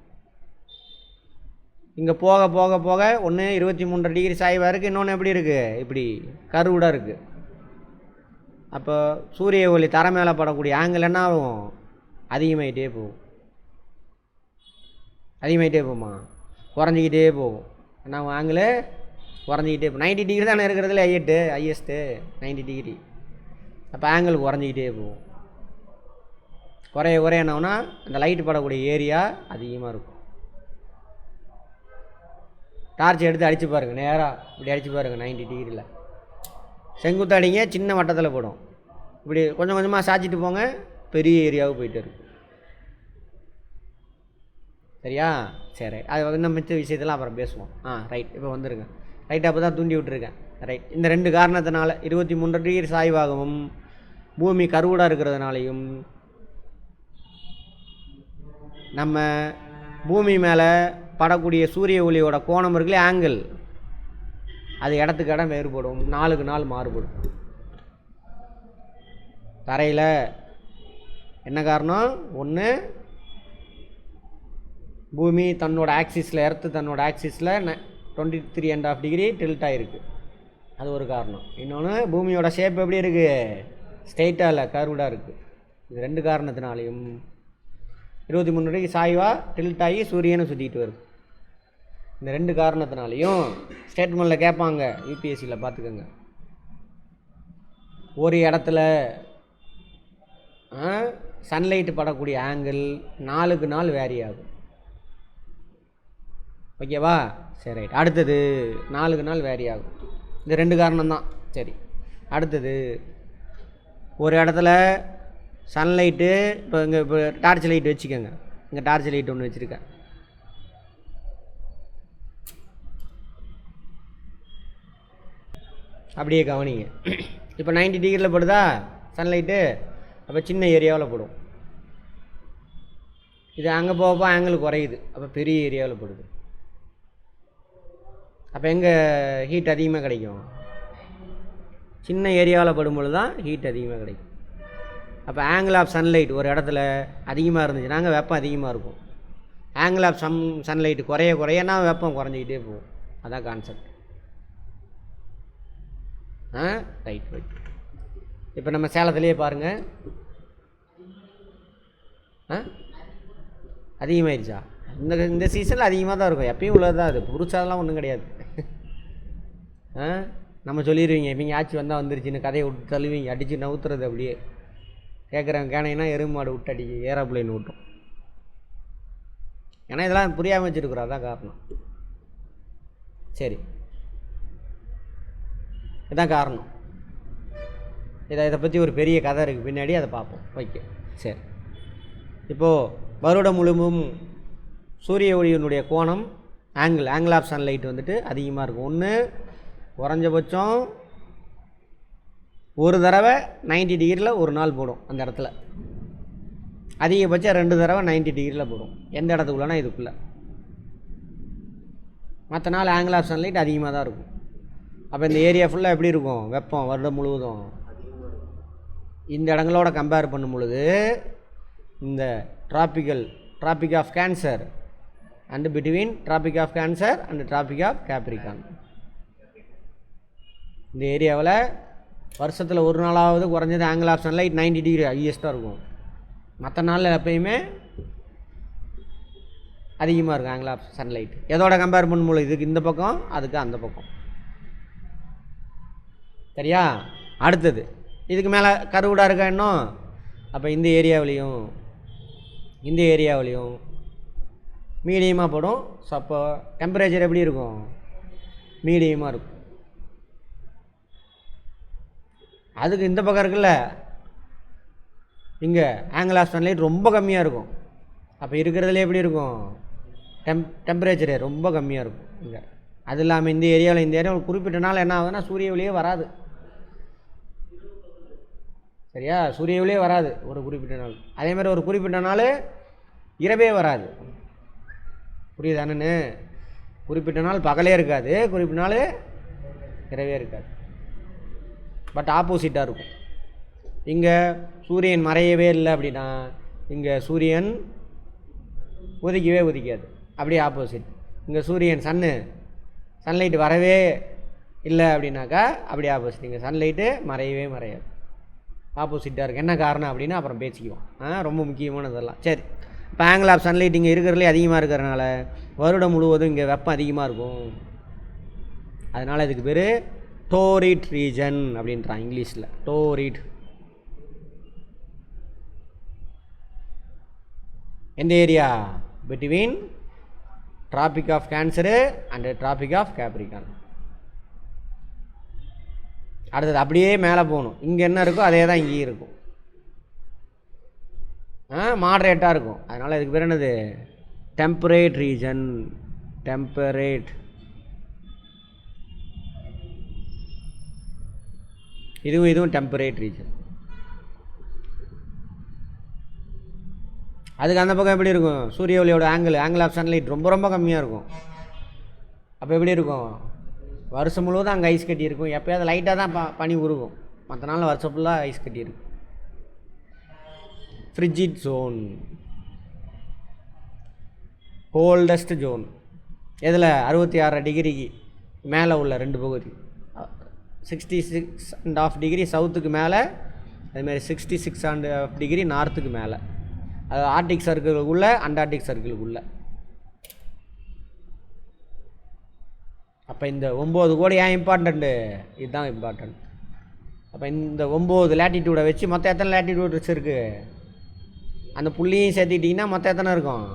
A: இங்கே போக போக போக ஒன்று 23 டிகிரி சாய்வாக இருக்குது, இன்னொன்று எப்படி இருக்குது? இப்படி கருவுடாக இருக்குது. அப்போ சூரிய ஒளி தரை மேலே படக்கூடிய ஆங்கிள் என்ன ஆகும்? அதிகமாகிட்டே போகும். அதிகமாகிட்டே போகுமா? குறைஞ்சிக்கிட்டே போகும். என்ன ஆங்கிள்? குறைஞ்சிக்கிட்டே போகும். 90 டிகிரி தானே இருக்கிறதுல ஹையஸ்ட்டு 90 டிகிரி. அப்போ ஆங்கிள் குறைஞ்சிக்கிட்டே போகும். குறைய என்னன்னா அந்த லைட்டு படக்கூடிய ஏரியா அதிகமாக இருக்கும். டார்ச் எடுத்து அடித்து பாருங்கள், நேராக இப்படி அடித்து பாருங்கள். 90 டிகிரியில் செங்குத்து அடிங்க, சின்ன வட்டத்தில் போடும். இப்படி கொஞ்சம் கொஞ்சமாக சாய்ச்சிட்டு போங்க, பெரிய ஏரியாவுக்கு போயிட்டு இருக்கு. சரியா? சரி, அது இன்னும் மிச்ச விஷயத்தெல்லாம் அப்புறம் பேசுவோம். ரைட். இப்போ வந்துடுங்க. ரைட், அப்போ தான் தூண்டி விட்டுருக்கேன். ரைட். இந்த 2 காரணத்தினால 23 டிகிரி சாய்வாகவும் பூமி கருவுடாக இருக்கிறதுனாலையும் நம்ம பூமி மேலே படக்கூடிய சூரிய ஒளியோட கோணம் இருக்குல்ல, ஆங்கிள், அது இடத்துக்கு இடம் வேறுபடும், நாளுக்கு நாள் மாறுபடும். தரையில் என்ன காரணம்? ஒன்று பூமி தன்னோட ஆக்சிஸில், எர்த்து தன்னோட ஆக்சிஸில் 23.5 டிகிரி டில்ட் ஆகிருக்கு, அது ஒரு காரணம். இன்னொன்று பூமியோட ஷேப் எப்படி இருக்குது? ஸ்ட்ரெயிட்டாக இல்லை, கர்வ்டாக இருக்குது. இது 2 காரணத்தினாலையும் 23 டிகிரி சாய்வாக டில்ட் ஆகி சூரியனை சுற்றிக்கிட்டு வருது. இந்த 2 காரணத்தினாலையும் ஸ்டேட்மெண்ட்டில் கேட்பாங்க, யூபிஎஸ்சியில் பார்த்துக்கோங்க. ஒரு இடத்துல சன்லைட்டு படக்கூடிய ஆங்கிள் நாளுக்கு நாள் வேரி ஆகும். ஓகேவா? சரி, ரைட். அடுத்தது நாளுக்கு நாள் வேரி ஆகும். இந்த 2 காரணம்தான். சரி, அடுத்தது ஒரு இடத்துல சன்லைட்டு, இப்போ இங்கே இப்போ டார்ச் லைட் வச்சுக்கோங்க. இங்கே டார்ச் லைட் ஒன்று வச்சுருக்கேன். அப்படியே கவனிங்க. இப்போ 90 டிகிரியில் படுதா சன்லைட்டு, அப்போ சின்ன ஏரியாவில் படும். இது அங்கே போகப்போ ஆங்கிள் குறையுது, அப்போ பெரிய ஏரியாவில் படுது. அப்போ எங்கே ஹீட் அதிகமாக கிடைக்கும்? சின்ன ஏரியாவில் படும்பொழுது தான் ஹீட் அதிகமாக கிடைக்கும். அப்போ ஆங்கிள் ஆஃப் சன்லைட் ஒரு இடத்துல அதிகமாக இருந்துச்சுன்னா அங்கே வெப்பம் அதிகமாக இருக்கும். ஆங்கிள் ஆஃப் சன்லைட் குறைய குறையனா வெப்பம் குறைஞ்சிக்கிட்டே போகும். அதான் கான்செப்ட். Right right. இப்போ நம்ம சேலத்துலேயே பாருங்கள், அதிகமாகிடுச்சா? இந்த சீசனில் அதிகமாக தான் இருக்கும், எப்பயும் உள்ளது தான். அது புதுசாலாம் ஒன்றும் கிடையாது. நம்ம சொல்லிடுவீங்க, இவங்க ஆட்சி வந்தால் வந்துருச்சுன்னு கதையை விட்டு தள்ளுவீங்க, அடித்து நவுத்துறது. அப்படியே கேட்குறவங்க கேனீங்கன்னா எருமை மாடு விட்டு அடிக்க ஏரோப்ளைன் விட்டோம். ஏன்னா இதெல்லாம் புரியாமல் வச்சுருக்குறோம், அதான் காரணம். சரி, இதுதான் காரணம். இதை பற்றி ஒரு பெரிய கதை இருக்குது பின்னாடி, அதை பார்ப்போம். ஓகே, சரி. இப்போது வருடம் முழுவதும் சூரிய ஒளியினுடைய கோணம் ஆங்கிள் ஆஃப் சன்லைட் வந்துட்டு அதிகமாக இருக்கும். ஒன்று குறைஞ்சபட்சம் ஒரு தடவை 90 டிகிரியில் ஒரு நாள் போடும் அந்த இடத்துல. அதிகபட்சம் 2 தடவை 90 டிகிரியில் போடும். எந்த இடத்துக்குள்ளனா இதுக்குள்ளே. மற்ற நாள் ஆங்கிள் ஆஃப் சன்லைட் அதிகமாக தான் இருக்கும். அப்போ இந்த ஏரியா ஃபுல்லாக எப்படி இருக்கும்? வெப்பம் வருடம் முழுவதும். இந்த இடங்களோட கம்பேர் பண்ணும் பொழுது இந்த tropic of cancer and between tropic of cancer and tropic of Capricorn, இந்த ஏரியாவில் வருஷத்தில் ஒரு நாளாவது குறைஞ்சது ஆங்கிள் ஆஃப் சன்லைட் 90 டிகிரி ஹையஸ்ட்டாக இருக்கும். மற்ற நாளில் எப்பயுமே அதிகமாக இருக்கும் ஆங்கிள் ஆஃப் சன்லைட். எதோட கம்பேர் பண்ணும்போது இதுக்கு இந்த பக்கம், அதுக்கு அந்த பக்கம். சரியா? அடுத்தது இதுக்கு மேலே கருவிடாக இருக்கா இன்னும். அப்போ இந்த ஏரியாவிலையும் மீடியமாக போடும். ஸோ அப்போ டெம்பரேச்சர் எப்படி இருக்கும்? மீடியமாக இருக்கும். அதுக்கு இந்த பக்கம் இருக்குல்ல, இங்கே ஆங்கிள் ஆஃப் சன்லைட் ரொம்ப கம்மியாக இருக்கும். அப்போ இருக்கிறதுலே எப்படி இருக்கும்? டெம்பரேச்சரு ரொம்ப கம்மியாக இருக்கும் இங்கே. அது இல்லாமல் இந்த ஏரியாவில் குறிப்பிட்ட நாள் என்ன ஆகுதுன்னா சூரிய ஒளியே வராது. சரியா? சூரிய ஒளியே வராது ஒரு குறிப்பிட்ட நாள். அதேமாதிரி ஒரு குறிப்பிட்ட நாள் இரவே வராது. புரியுதானு? குறிப்பிட்ட நாள் பகலே இருக்காது, குறிப்பிட்ட நாள் இரவே இருக்காது. பட் ஆப்போசிட்டாக இருக்கும். இங்கே சூரியன் மறையவே இல்லை அப்படின்னா இங்கே சூரியன் உதிக்காது. அப்படியே ஆப்போசிட். இங்கே சூரியன் சன்லைட்டு வரவே இல்லை அப்படின்னாக்கா அப்படியே ஆப்போசிட். இங்கே சன்லைட்டு மறையாது. ஆப்போசிட்டாக இருக்குது. என்ன காரணம் அப்படின்னு அப்புறம் பேசிக்குவோம். ரொம்ப முக்கியமானதெல்லாம். சரி, இப்போ ஆங்கிள் ஆஃப் சன்லைட் இங்கே இருக்கிறதுலே அதிகமாக இருக்கிறனால வருடம் முழுவதும் இங்கே வெப்பம் அதிகமாக இருக்கும். அதனால் இதுக்கு பேர் டோரிட் ரீஜன் அப்படின்றான் இங்கிலீஷில். டோரிட். எந்த ஏரியா? Between tropic of cancer and tropic of Capricorn. அடுத்தது அப்படியே மேலே போகணும். இங்கே என்ன இருக்கோ அதே தான் இங்கேயும் இருக்கும். மாடரேட்டாக இருக்கும். அதனால் இதுக்கு பேர் என்னது? Temperate region. டெம்பரேட். இதுவும் டெம்பரேட் ரீஜன். அதுக்கு அந்த பக்கம் எப்படி இருக்கும்? சூரிய ஒளியோட ஆங்கிள் ஆஃப் சன்லைட் ரொம்ப ரொம்ப கம்மியாக இருக்கும். அப்போ எப்படி இருக்கும்? வருஷம் முழுவதும் அங்கே ஐஸ் கட்டி இருக்கும். எப்போயாவது லைட்டாக தான் பனி உருகும். மற்ற நாள் வருஷம் ஃபுல்லாக ஐஸ் கட்டி இருக்கும். Frigid zone. கோல்டஸ்ட் ஜோன் எதில்? 66 டிகிரிக்கு மேலே உள்ள 2 பகுதி. 66.5 டிகிரி சவுத்துக்கு மேலே, அதுமாதிரி 66.5 டிகிரி நார்த்துக்கு மேலே. அது ஆர்டிக் சர்க்கிளுக்குள்ளே அண்டார்டிக் சர்க்கிளுக்குள்ளே. அப்போ இந்த 9 கோடி ஏன் இம்பார்ட்டண்ட்டு? இதுதான் இம்பார்ட்டண்ட். அப்போ இந்த 9 லேட்டிடியூடை வச்சு மொத்தம் எத்தனை லேட்டிடியூட்ஸ் இருக்குது? அந்த புள்ளியும் சேர்த்துக்கிட்டிங்கன்னா மொத்தம் எத்தனை இருக்கும்?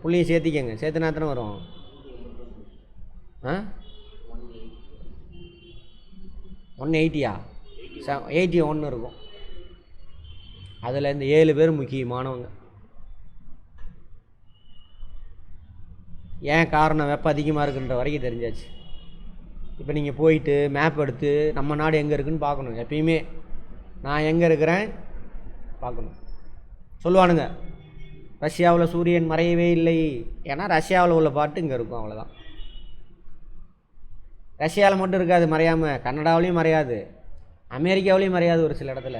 A: புள்ளியும் சேர்த்திக்கங்க. சேர்த்துனா எத்தனை வரும்? 180யா? 81 இருக்கும். அதில் இந்த 7 பேர் முக்கியமானவங்க. ஏன் காரணம்? வெப்பம் அதிகமாக இருக்குன்ற வரைக்கும் தெரிஞ்சாச்சு. இப்போ நீங்கள் போயிட்டு மேப் எடுத்து நம்ம நாடு எங்கே இருக்குதுன்னு பார்க்கணும். எப்பயுமே நான் எங்கே இருக்கிறேன் பார்க்கணும். சொல்லுவானுங்க ரஷ்யாவில் சூரியன் மறையவே இல்லை. ஏன்னா ரஷ்யாவில் உள்ள பாட்டு இங்கே இருக்கும், அவ்வளோதான். ரஷ்யாவில் மட்டும் இருக்காது மறையாமல், கனடாவிலையும் மறையாது, அமெரிக்காவிலையும் மறையாது. ஒரு சில இடத்துல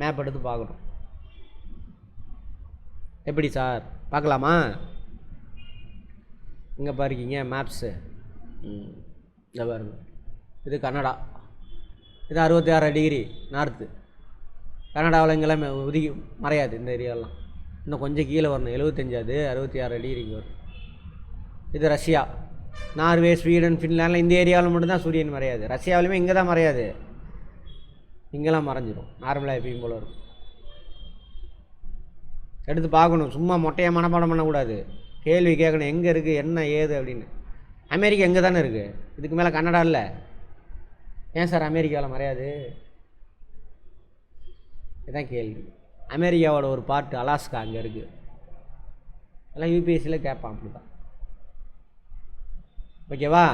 A: மேப் எடுத்து பார்க்கணும். எப்படி சார் பார்க்கலாமா? இங்கே பாருக்கீங்க மேப்ஸு. இந்த பாருங்க, இது கனடா. இது 66 டிகிரி நார்த்து. கனடாவில் இங்கெல்லாம் ஒதுக்கி மறையாது இந்த ஏரியாலாம். இன்னும் கொஞ்சம் கீழே வரணும், 75, அது 66 டிகிரி இங்கே வரும். இது ரஷ்யா, நார்வே, ஸ்வீடன், ஃபின்லாண்டில் இந்த ஏரியாவில் மட்டும்தான் சூரியன் மறையாது. ரஷ்யாவிலுமே இங்கே தான் மறையாது, இங்கெல்லாம் மறைஞ்சிடும். நார்மலாக எப்பயும் போல இருக்கும். எடுத்து பார்க்கணும். சும்மா மொட்டையாக மனப்பாடம் பண்ணக்கூடாது. கேள்வி கேட்கணும், எங்கே இருக்குது என்ன ஏது அப்படின்னு. அமெரிக்கா எங்கே தானே இருக்குது, இதுக்கு மேலே கனடா இல்லை. ஏன் சார் அமெரிக்காவில் மறையாது? இதுதான் கேள்வி. அமெரிக்காவோட ஒரு பார்ட்டு அலாஸ்கா அங்கே இருக்குது. எல்லாம் யூபிஎஸ்சியில் கேட்பான், அப்படி தான். ஓகேவா?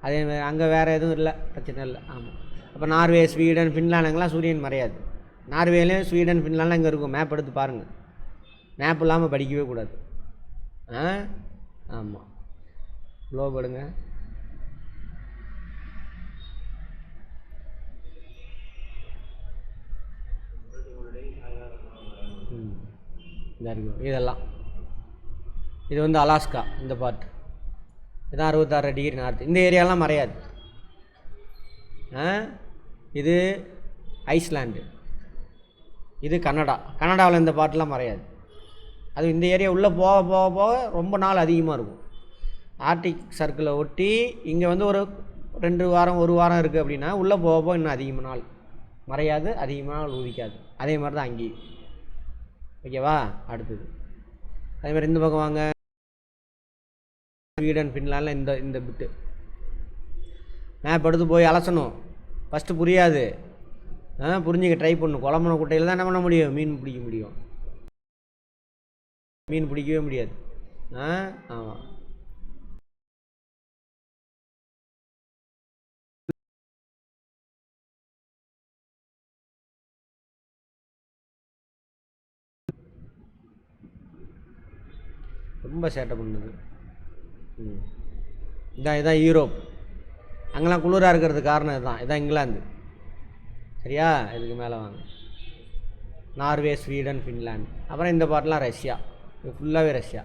A: அதே மாதிரி அங்கே வேறு எதுவும் இல்லை, பிரச்சனை இல்லை. ஆமாம். அப்போ நார்வே, ஸ்வீடன், ஃபின்லாண்டுங்கெலாம் சூரியன் மறையாது. நார்வேலையும் ஸ்வீடன், ஃபின்லாண்டில் இங்கே இருக்கும். மேப் எடுத்து பாருங்கள். மேப் இல்லாமல் படிக்கவே கூடாது. ஆமாம். லோ படுங்க. இதாக இருக்கும் இதெல்லாம். இது வந்து அலாஸ்கா இந்த பார்ட். இதுதான் 66 டிகிரி நார்த்து. இந்த ஏரியாலாம் மறையாது. இது ஐஸ்லாண்டு, இது கனடா. கனடாவில் இந்த பார்ட்லாம் மறையாது. அது இந்த ஏரியா உள்ளே போக போக போக ரொம்ப நாள் அதிகமாக இருக்கும். ஆர்டிக் சர்க்கிளை ஒட்டி இங்கே வந்து ஒரு 2 வாரம் 1 வாரம் இருக்குது அப்படின்னா உள்ளே போக போக இன்னும் அதிகமாக நாள் மறையாது, அதிகமாக நாள் உதிக்காது. அதே மாதிரி தான் அங்கேயும். ஓகேவா? அடுத்தது அதே மாதிரி இந்த பக்கம் வாங்க. ஸ்வீடன், ஃபின்லாண்டில் இந்த பிட்டு மேப் எடுத்து போய் அலசணும். ஃபஸ்ட்டு புரியாது, புரிஞ்சுக்க ட்ரை பண்ணணும். குழம்புன குட்டையில் தான் என்ன பண்ண முடியும்? மீன் பிடிக்க முடியும். மீன் பிடிக்கவே முடியாது. ஆமாம். ரொம்ப சேட்டை பண்ணுது. இதான் யூரோப். அங்கெல்லாம் குளிராக இருக்கிறதுக்கு காரணம் இதுதான். இதான் இங்கிலாந்து. சரியா? இதுக்கு மேலே வாங்க. Norway, Sweden, Finland. அப்புறம் இந்த பாட்டெலாம் ரஷ்யா. இது ஃபுல்லாகவே ரஷ்யா.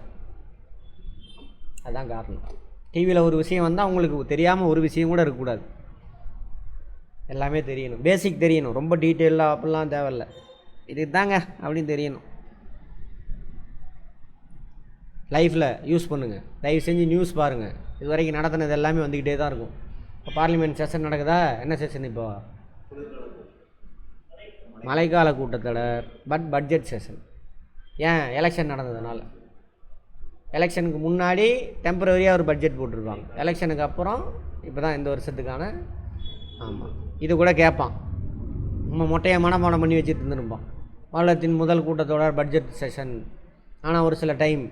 A: அதுதான் காரணம். டிவியில் ஒரு விஷயம் வந்தால் உங்களுக்கு தெரியாமல் ஒரு விஷயம் கூட இருக்கக்கூடாது. எல்லாமே தெரியணும், பேசிக் தெரியணும். ரொம்ப டீட்டெயிலாக அப்படிலாம் தேவையில்லை. இது தாங்க அப்படின்னு தெரியணும். லைஃப்பில் யூஸ் பண்ணுங்கள். தயவு செஞ்சு நியூஸ் பாருங்கள். இது வரைக்கும் நடத்தினது எல்லாமே வந்துக்கிட்டே தான் இருக்கும். இப்போ பார்லிமெண்ட் செஷன் நடக்குதா? என்ன செஷன்? இப்போ மழைக்கால கூட்டத்தொடர், பட்ஜெட் செஷன். ஏன்? எலெக்ஷன் நடந்ததுனால. எலெக்ஷனுக்கு முன்னாடி டெம்பரரியாக ஒரு பட்ஜெட் போட்டிருப்பாங்க. எலெக்ஷனுக்கு அப்புறம் இப்போ தான் இந்த வருஷத்துக்கான. ஆமாம். இது கூட கேட்பான். நம்ம மொட்டையை மனப்பாடம் பண்ணி வச்சுட்டு இருந்துருப்பான். வருடத்தின் முதல் கூட்டத்தொடர் பட்ஜெட் செஷன். ஆனால் ஒரு சில டைம்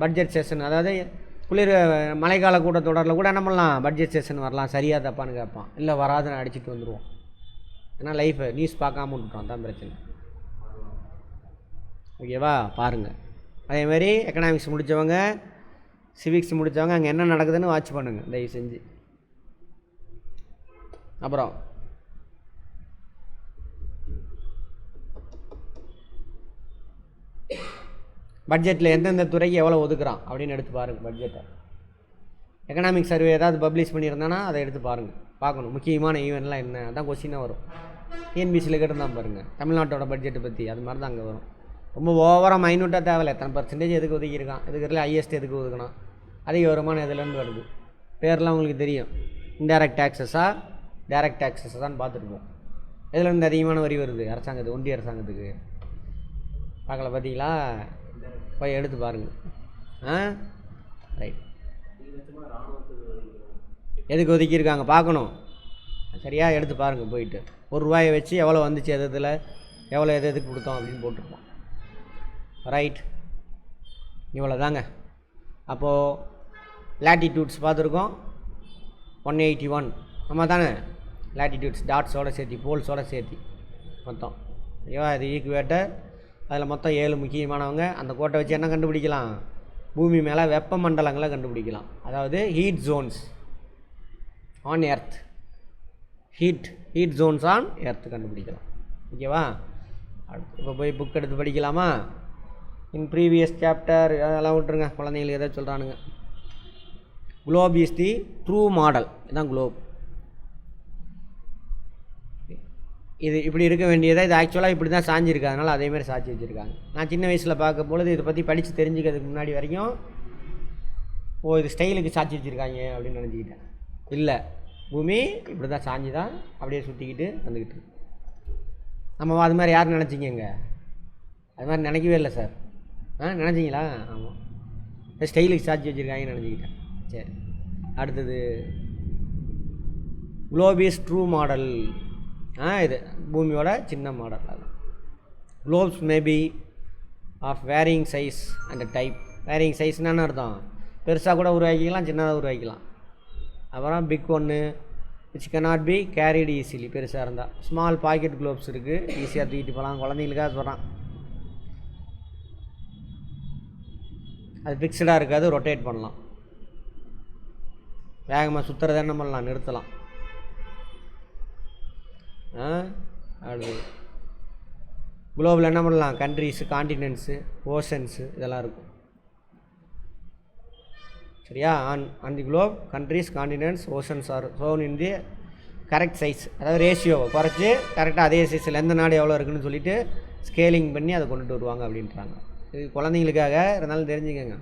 A: பட்ஜெட் செஷன், அதாவது மழைக்கால கூட்டத்தொடரில் கூட என்ன பண்ணலாம்? பட்ஜெட் செஷன் வரலாம். சரியாக தப்பான்னு கேட்பான். இல்லை வராதுன்னு அடிச்சுட்டு வந்துடுவோம். ஏன்னா லைஃப்பை நியூஸ் பார்க்காம விட்டுட்டோம், தான் பிரச்சனை. ஓகேவா? பாருங்கள். அதேமாதிரி எக்கனாமிக்ஸ் முடித்தவங்க, சிவிக்ஸ் முடித்தவங்க அங்கே என்ன நடக்குதுன்னு வாட்ச் பண்ணுங்கள் தயவு செஞ்சு. அப்புறம் பட்ஜெட்டில் எந்தெந்த துறைக்கு எவ்வளோ ஒதுக்குறான் அப்படின்னு எடுத்து பாருங்கள். பட்ஜெட்டை எக்கனாமிக் சர்வே ஏதாவது பப்ளிஷ் பண்ணியிருந்தானா அதை எடுத்து பாருங்கள். பார்க்கணும் முக்கியமான ஈவெண்ட்லாம் என்ன. அதான் கொஸ்டினாக வரும். டிஎன்பிசியில் கேட்டுருந்தான் பாருங்கள், தமிழ்நாட்டோட பட்ஜெட்டை பற்றி. அது மாதிரி தான் அங்கே வரும். ரொம்ப ஓவராக மைன்யூட்டாக தேவையில்லை, எத்தனை பர்சன்டேஜ் எதுக்கு ஒதுக்கியிருக்கான், இதுக்கு ஹையஸ்ட் எதுக்கு ஒதுக்கணும், அதிக வருமானம் எதுலேருந்து வருது, பேர்லாம் உங்களுக்கு தெரியும். இன்டைரக்ட் டேக்ஸஸா டைரக்ட் டேக்ஸஸான்னு பார்த்துருப்போம். எதுலேருந்து அதிகமான வரி வருது அரசாங்கத்துக்கு, ஒன்றிய அரசாங்கத்துக்கு பார்க்கல பார்த்தீங்களா, போய் எடுத்து பாருங்கள். ரைட், எதுக்கு ஒதுக்கியிருக்காங்க பார்க்கணும், சரியாக எடுத்து பாருங்கள் போயிட்டு. ₹1 வச்சு எவ்வளோ வந்துச்சு, எதில் எவ்வளோ எதுக்கு கொடுத்தோம் அப்படின்னு போட்டிருப்போம். ரைட், இவ்வளோ தாங்க. அப்போது லேட்டிடியூட்ஸ் பார்த்துருக்கோம் 181 நம்ம தானே, லேட்டிடியூட்ஸ் டாட்ஸோடு சேர்த்தி போல்ஸோடு சேர்த்தி மொத்தம் ஓகேவா. இது ஈக்குவேட்டர், அதில் மொத்தம் 7 முக்கியமானவங்க. அந்த கோட்டை வச்சு என்ன கண்டுபிடிக்கலாம், பூமி மேலே வெப்ப மண்டலங்களை கண்டுபிடிக்கலாம். அதாவது heat Jones on earth, heat Jones on earth கண்டுபிடிக்கலாம். ஓகேவா. அடுத்து இப்போ போய் புக் எடுத்து படிக்கலாமா. இன் ப்ரீவியஸ் சாப்டர் அதெல்லாம் விட்டுருங்க, குழந்தைங்களுக்கு எதாவது சொல்கிறானுங்க. Globe is the true model, இதுதான் குளோப். இது இப்படி இருக்க வேண்டியதை, இது ஆக்சுவலாக இப்படி தான் சாஞ்சிருக்கு, அதனால் அதேமாதிரி சாய்ச்சி வச்சுருக்காங்க. நான் சின்ன வயசில் பார்க்கும் பொழுது இதை பற்றி படித்து தெரிஞ்சுக்கிறதுக்கு முன்னாடி வரைக்கும் இது ஸ்டைலுக்கு சாய்ச்சி வச்சுருக்காங்க அப்படின்னு நினச்சிக்கிட்டேன். இல்லை, பூமி இப்படி தான் சாஞ்சி தான் அப்படியே சுற்றிக்கிட்டு வந்துக்கிட்டு. நம்ம அது மாதிரி யார் நினச்சிங்க, அது மாதிரி நினைக்கவே இல்லை சார். நினச்சிங்களா? ஆமாம், ஸ்டைலுக்கு சாய்ச்சி வச்சுருக்காங்கன்னு நினச்சிக்கிட்டேன். சரி, அடுத்தது குளோப் இஸ் ட்ரூ மாடல். இது பூமியோட சின்ன மாடல். அது globes maybe of varying size and type. Varying சைஸ்னான்னு அர்த்தம், பெருசாக கூட உருவாக்கிக்கலாம், சின்னதாக உருவாக்கிக்கலாம். அப்புறம் பிக் ஒன்று which cannot be carried easily, பெருசாக இருந்தால். ஸ்மால் பாக்கெட் குளோப்ஸ் இருக்குது, ஈஸியாக தூக்கிட்டு போகலாம், குழந்தைங்களுக்காக சொல்கிறான். அது ஃபிக்ஸ்டாக இருக்காது, ரொட்டேட் பண்ணலாம், வேகமாக சுற்றுறத என்ன பண்ணலாம், நிறுத்தலாம். அடுத்து குளோபில் என்ன பண்ணலாம், கண்ட்ரிஸு, காண்டினென்ட்ஸு, ஓஷன்ஸு இதெல்லாம் இருக்கும். சரியா. On the Globe countries, continents, oceans R shown in the correct size. அதாவது ரேஷியோவை குறைச்சி கரெக்டாக அதே சைஸில் எந்த நாடு எவ்வளோ இருக்குன்னு சொல்லிவிட்டு ஸ்கேலிங் பண்ணி அதை கொண்டுட்டு வருவாங்க அப்படின்றாங்க. இது குழந்தைங்களுக்காக இருந்தாலும் தெரிஞ்சுக்கங்க.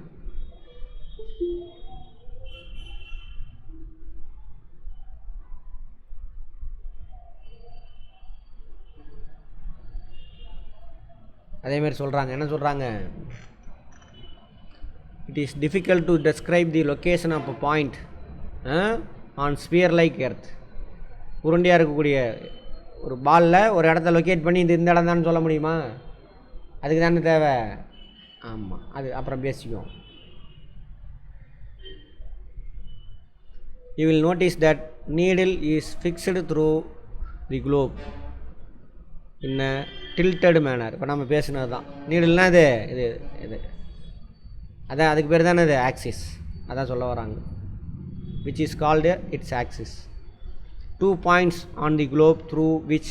A: அதேமாதிரி சொல்கிறாங்க, என்ன சொல்கிறாங்க, it is difficult to describe the location of a point on sphere like earth. உருண்டையாக இருக்கக்கூடிய ஒரு பாலில் ஒரு இடத்த லொக்கேட் பண்ணி இந்த இடம் தான் சொல்ல முடியுமா, அதுக்கு தானே தேவை. ஆமாம், அது அப்புறம் பேசிக்குவோம். You will notice that needle is fixed through the globe in a tilted manner. இப்போ நம்ம பேசுனது தான் நீடில்னால் இது இது இது அதான் அதுக்கு பேர் தானே இது ஆக்சிஸ், அதான் சொல்ல வராங்க. Which is called it's axis. 2 points on the globe through which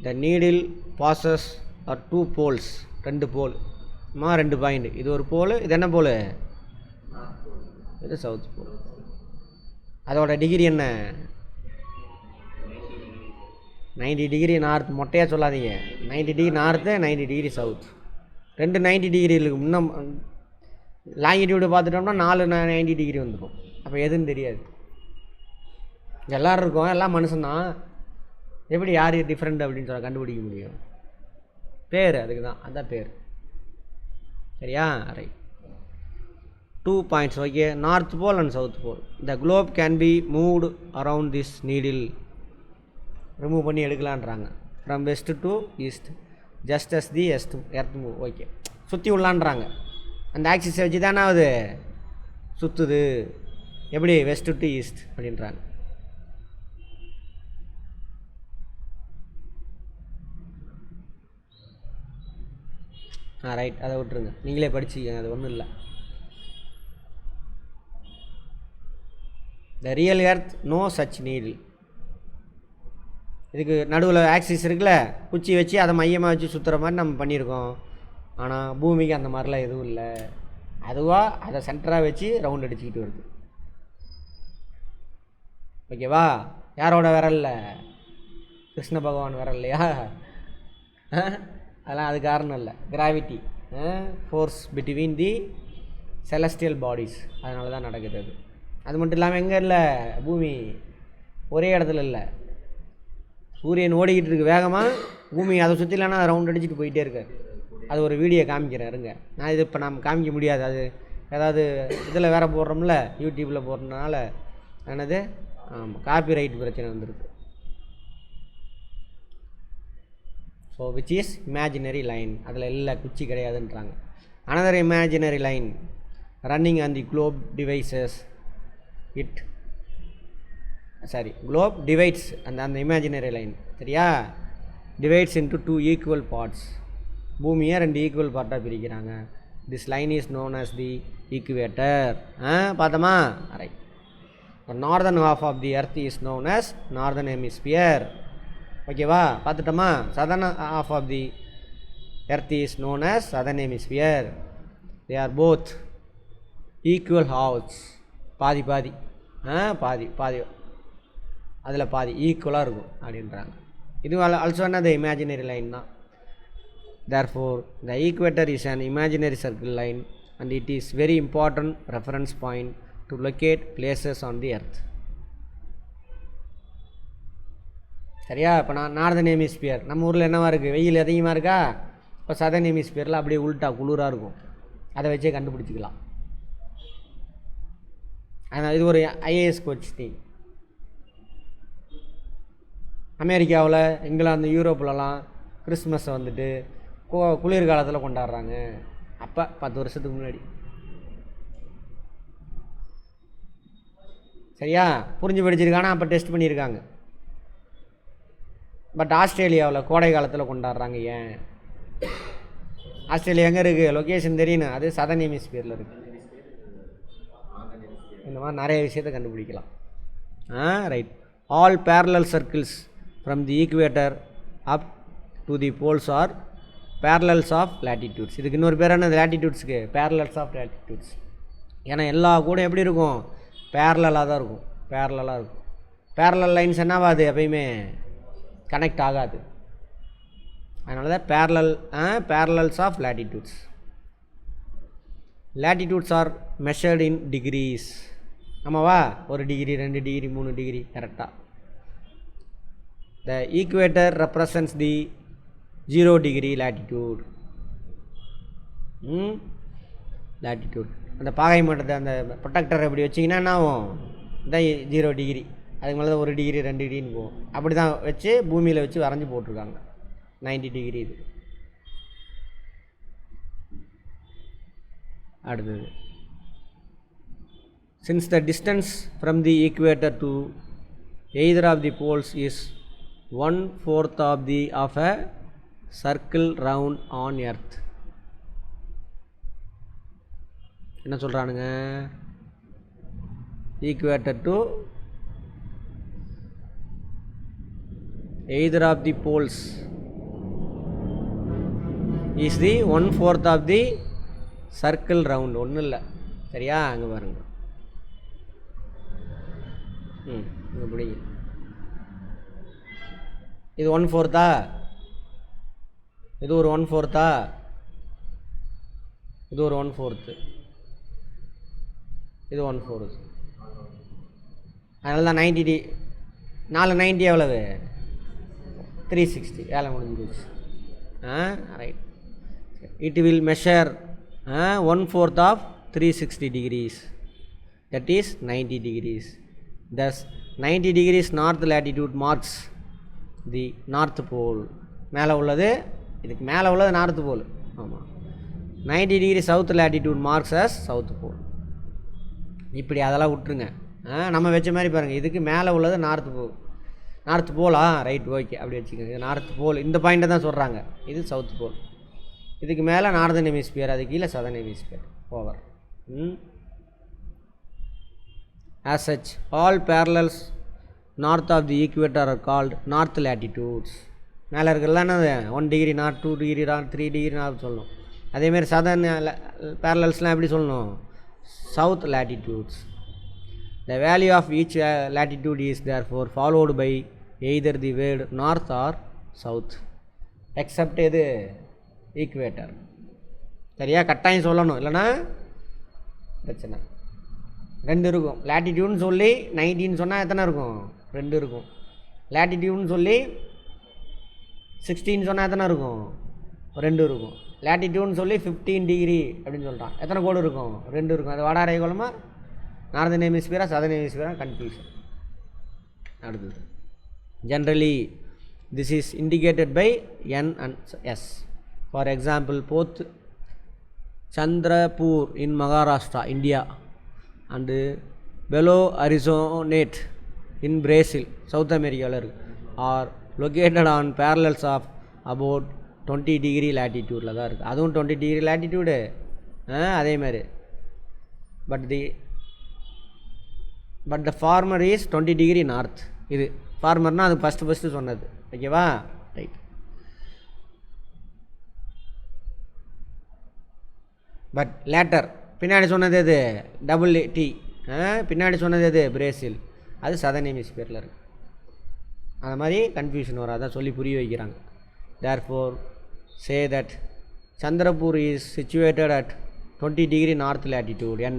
A: the needle passes are 2 poles. 2 pole, 2 point. இது ஒரு போல், இது என்ன போல், இது சவுத் போல். அதோட டிகிரி என்ன, 90 டிகிரி நார்த். மொட்டையாக சொல்லாதீங்க, 90 degree north, 90 degree south. 2 90 degree இருக்குது. இன்னும் லாங்கிடியூடு பார்த்துட்டோம்னா 4 90 டிகிரி வந்துடும். அப்போ எதுன்னு தெரியாது. எல்லோரும் இருக்கோம், எல்லாம் மனுஷன்தான், எப்படி யார் டிஃப்ரெண்ட் அப்படின்னு சொல்ல கண்டுபிடிக்க முடியும். பேர் அதுக்கு தான், அதுதான் பேர். சரியா. Right, 2 points. Okay, north pole and south pole. The globe can be moved around this needle. Remove பண்ணி எடுக்கலான்றாங்க. From west to east just as the earth move. Okay, சுற்றி உள்ளான்றாங்க. அந்த ஆக்சிஸை வச்சு தானே அது சுற்றுது. எப்படி, வெஸ்ட் டு ஈஸ்ட் அப்படின்றாங்க. ரைட், அதை விட்டுருங்க, நீங்களே படிச்சுக்கங்க, அது ஒன்றும் இல்லை. The real earth no such needle. இதுக்கு நடுவில் ஆக்சிஸ் இருக்குல்ல, குச்சி வச்சு அதை மையமாக வச்சு சுற்றுற மாதிரி நம்ம பண்ணியிருக்கோம். ஆனால் பூமிக்கு அந்த மாதிரிலாம் எதுவும் இல்லை. அதுவாக அதை சென்டராக வச்சு ரவுண்ட் அடிச்சுக்கிட்டு வருது. ஓகேவா. யாரோட விரல்ல, கிருஷ்ண பகவான் விரல் இல்லையா, அதெல்லாம் அது காரணம் இல்லை. Gravity force between the celestial bodies, அதனால தான் நடக்குது அது. அது மட்டும் இல்லாமல் எங்கே இல்லை, பூமி ஒரே இடத்துல இல்லை. சூரியன் ஓடிக்கிட்டு இருக்கு வேகமாக, பூமி அதை சுற்றி இல்லைன்னா ரவுண்ட் அடிச்சுட்டு போயிட்டே இருக்கார். அது ஒரு வீடியோ காமிக்கிறேன் இருங்க. நான் இது இப்போ நம்ம காமிக்க முடியாது, அது ஏதாவது இதில் வேறு போடுறோம்ல, யூடியூப்பில் போடுறதுனால என்னது ஆமாம் காப்பிரைட் பிரச்சனை வந்துருக்கு. So which is imaginary line, அதில் இல்லை குச்சி கிடையாதுன்றாங்க. Another imaginary line running on the globe divides globe divides அந்த இமேஜினரி லைன் சரியா, டிவைட்ஸ் இன்டு 2 ஈக்குவல் பார்ட்ஸ். பூமியை 2 ஈக்குவல் பார்ட்டாக பிரிக்கிறாங்க. This line is known as the equator. பார்த்தோமா, right. Northern half of the earth is known as northern hemisphere. ஓகேவா, பார்த்துட்டோமா. Southern half of the earth is known as southern hemisphere. They are both equal halves, பாதி பாதி பாதி பாதி, அதில் பாதி ஈக்குவலாக இருக்கும் அப்படின்றாங்க. இது ஆல்சோ என்னது இமேஜினரி லைன் தான். Therefore, the equator is an imaginary circle line and it is very important reference point to locate places on the earth. சரியா, இப்போ நார்தன் ஹெமிஸ்பியர் நம்ம ஊரில் என்னவா இருக்குது, வெயில் அதிகமாக இருக்கா, இப்போ சதர்ன் ஹெமிஸ்பியரில் அப்படியே உள்ட்டா குளிராக இருக்கும், அதை வச்சே கண்டுபிடிச்சிக்கலாம். அதனால் இது ஒரு ஐஏஎஸ் கொஸ்டின். அமெரிக்காவில், இங்கிலாந்து, யூரோப்லலாம் கிறிஸ்மஸை வந்துட்டு குளிர்காலத்தில் கொண்டாடுறாங்க. அப்போ 10 வருஷத்துக்கு முன்னாடி. சரியா, புரிஞ்சு படிச்சிருக்கானா, அப்போ டெஸ்ட் பண்ணியிருக்காங்க. பட் ஆஸ்திரேலியாவில் கோடை காலத்தில் கொண்டாடுறாங்க. ஏன் ஆஸ்திரேலியா எங்கே இருக்குது, லொக்கேஷன் தெரியணும், அது சதர்ன் ஹெமிஸ்பியரில் இருக்குது. இந்த மாதிரி நிறைய விஷயத்தை கண்டுபிடிக்கலாம். Right. All parallel circles from the equator up to the poles are parallels of latitudes. இதுக்கு இன்னொரு பேர் என்ன, latitudesக்கு parallels of latitudes. ஏன்னா எல்லா கூட எப்படி இருக்கும், பேரலாக தான் இருக்கும், பேரலாக இருக்கும். பேரலல் லைன்ஸ் என்னவாது, எப்பயுமே கனெக்ட் ஆகாது. அதனால தான் parallels of latitudes. latitudes are measured in degrees. ஆமாவா, 1 டிகிரி 2 டிகிரி 3 டிகிரி கரெக்டாக. The equator represents the 0 degree latitude. latitude அந்த பாகை மட்டத்தை அந்த ப்ரொடெக்டர் எப்படி வச்சிங்கன்னா என்ன ஆகும், இதான் 0 டிகிரி, அதுக்கு மேலே தான் 1 டிகிரி 2 டிகிரின்னு போகும். அப்படி தான் வச்சு பூமியில் வச்சு வரைஞ்சி போட்டிருக்காங்க. 90 டிகிரி இது. அடுத்தது, since the distance from the equator to either of the poles is 1/4 of a circle round on earth. என்ன சொல்கிறானுங்க, equator to either of the poles is the 1/4 of the circle round. ஒன்றும் இல்லை சரியா, அங்கே பாருங்க. இப்படி இது 1/4, இது ஒரு 1/4, இது ஒரு 1/4, இது 1/4. அதனால தான் 90 4 90 எவ்வளவு, 360. வேலை முடிஞ்சிருச்சு. Right. It will measure 1/4 of 360 degrees, that is 90 degrees. Thus 90 degrees north latitude marks the north pole. மேலே உள்ளது, இதுக்கு மேலே உள்ளது நார்த் போல். ஆமாம். 90 degree south latitude marks as south pole. இப்படி அதெல்லாம் விட்டுருங்க, நம்ம வச்ச மாதிரி பாருங்கள். இதுக்கு மேலே உள்ளது நார்த் போலா, ரைட், ஓகே, அப்படி வச்சுக்கோங்க. இது நார்த் போல், இந்த பாயிண்ட்டை தான் சொல்கிறாங்க. இது சவுத் போல். இதுக்கு மேலே நார்தன் ஹெமிஸ்பியர், அது கீழே southern hemisphere. Over. As such, all parallels north of the equator are called north latitudes. மேலே இருக்கிறதுலாம் என்னது, 1 degree north, 2 degree north, 3 degree north சொல்லணும். அதேமாரி சதர்ன் பேரலல்ஸ்லாம் எப்படி சொல்லணும், south latitudes. The value of each latitude is therefore followed by either the word north or south, except எது equator. சரியா? கட்டாயம் சொல்லணும், இல்லைன்னா பிரச்சனை. 2 இருக்கும். லேட்டிடியூட்னு சொல்லி 90 சொன்னால் எத்தனை இருக்கும்? 2 இருக்கும். லேட்டிடியூட்னு சொல்லி 16 சொன்னால் எத்தனை இருக்கும்? 2 இருக்கும். லேட்டிடியூட்னு சொல்லி 15 டிகிரி அப்படின்னு சொல்கிறான், எத்தனை கோடு இருக்கும்? 2 இருக்கும். அது வட அரைக்கோளமா நார்தன் ஹெமிஸ்பியரா சதர்ன் ஹெமிஸ்பியரா? கன்ஃபியூஷன். அடுத்தது generally this is indicated by N and S. For example, both Chandrapur in Maharashtra, India, and Belo Horizonte in Brazil, South America, are located on parallels of about 20 degree latitude. அதுவும் 20 degree latitude அதே மாதிரி. But the farmer is 20 degree north. இது ஃபார்மர்னால் அது first சொன்னது. ஓகேவா? Right. But later பின்னாடி சொன்னது எது? WT. பின்னாடி சொன்னது எது? பிரேசில். அது சதர்ன் ஹெமிஸ்பியரில் இருக்குது. அந்த மாதிரி கன்ஃபியூஷன் வரும், அதான் சொல்லி புரிய வைக்கிறாங்க. Therefore say that Chandrapur is situated at 20 degree north latitude N.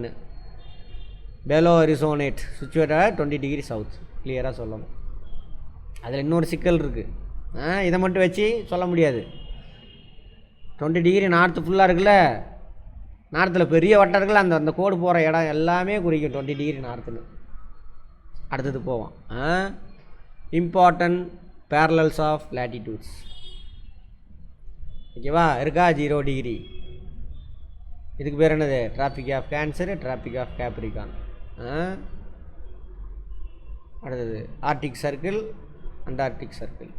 A: Belo Horizonte situated at 20 degree south. கிளியராக சொல்லணும். அதில் இன்னொரு சிக்கல் இருக்குது. இதை மட்டும் வச்சு சொல்ல முடியாது. 20 டிகிரி நார்த்து ஃபுல்லாக இருக்குல்ல, நார்த்தில் பெரிய வட்டம் இருக்குல்ல, அந்த கோடு போகிற இடம் எல்லாமே குறிக்கும் 20 டிகிரி நார்த்துன்னு. அடுத்தது போவோம். Important parallels of latitudes. ஓகேவா? இருக்கா? 0 டிகிரி. இதுக்கு பேர் என்னது? Tropic of Cancer, Tropic of Capricorn. அடுத்தது Arctic Circle, Antarctic Circle,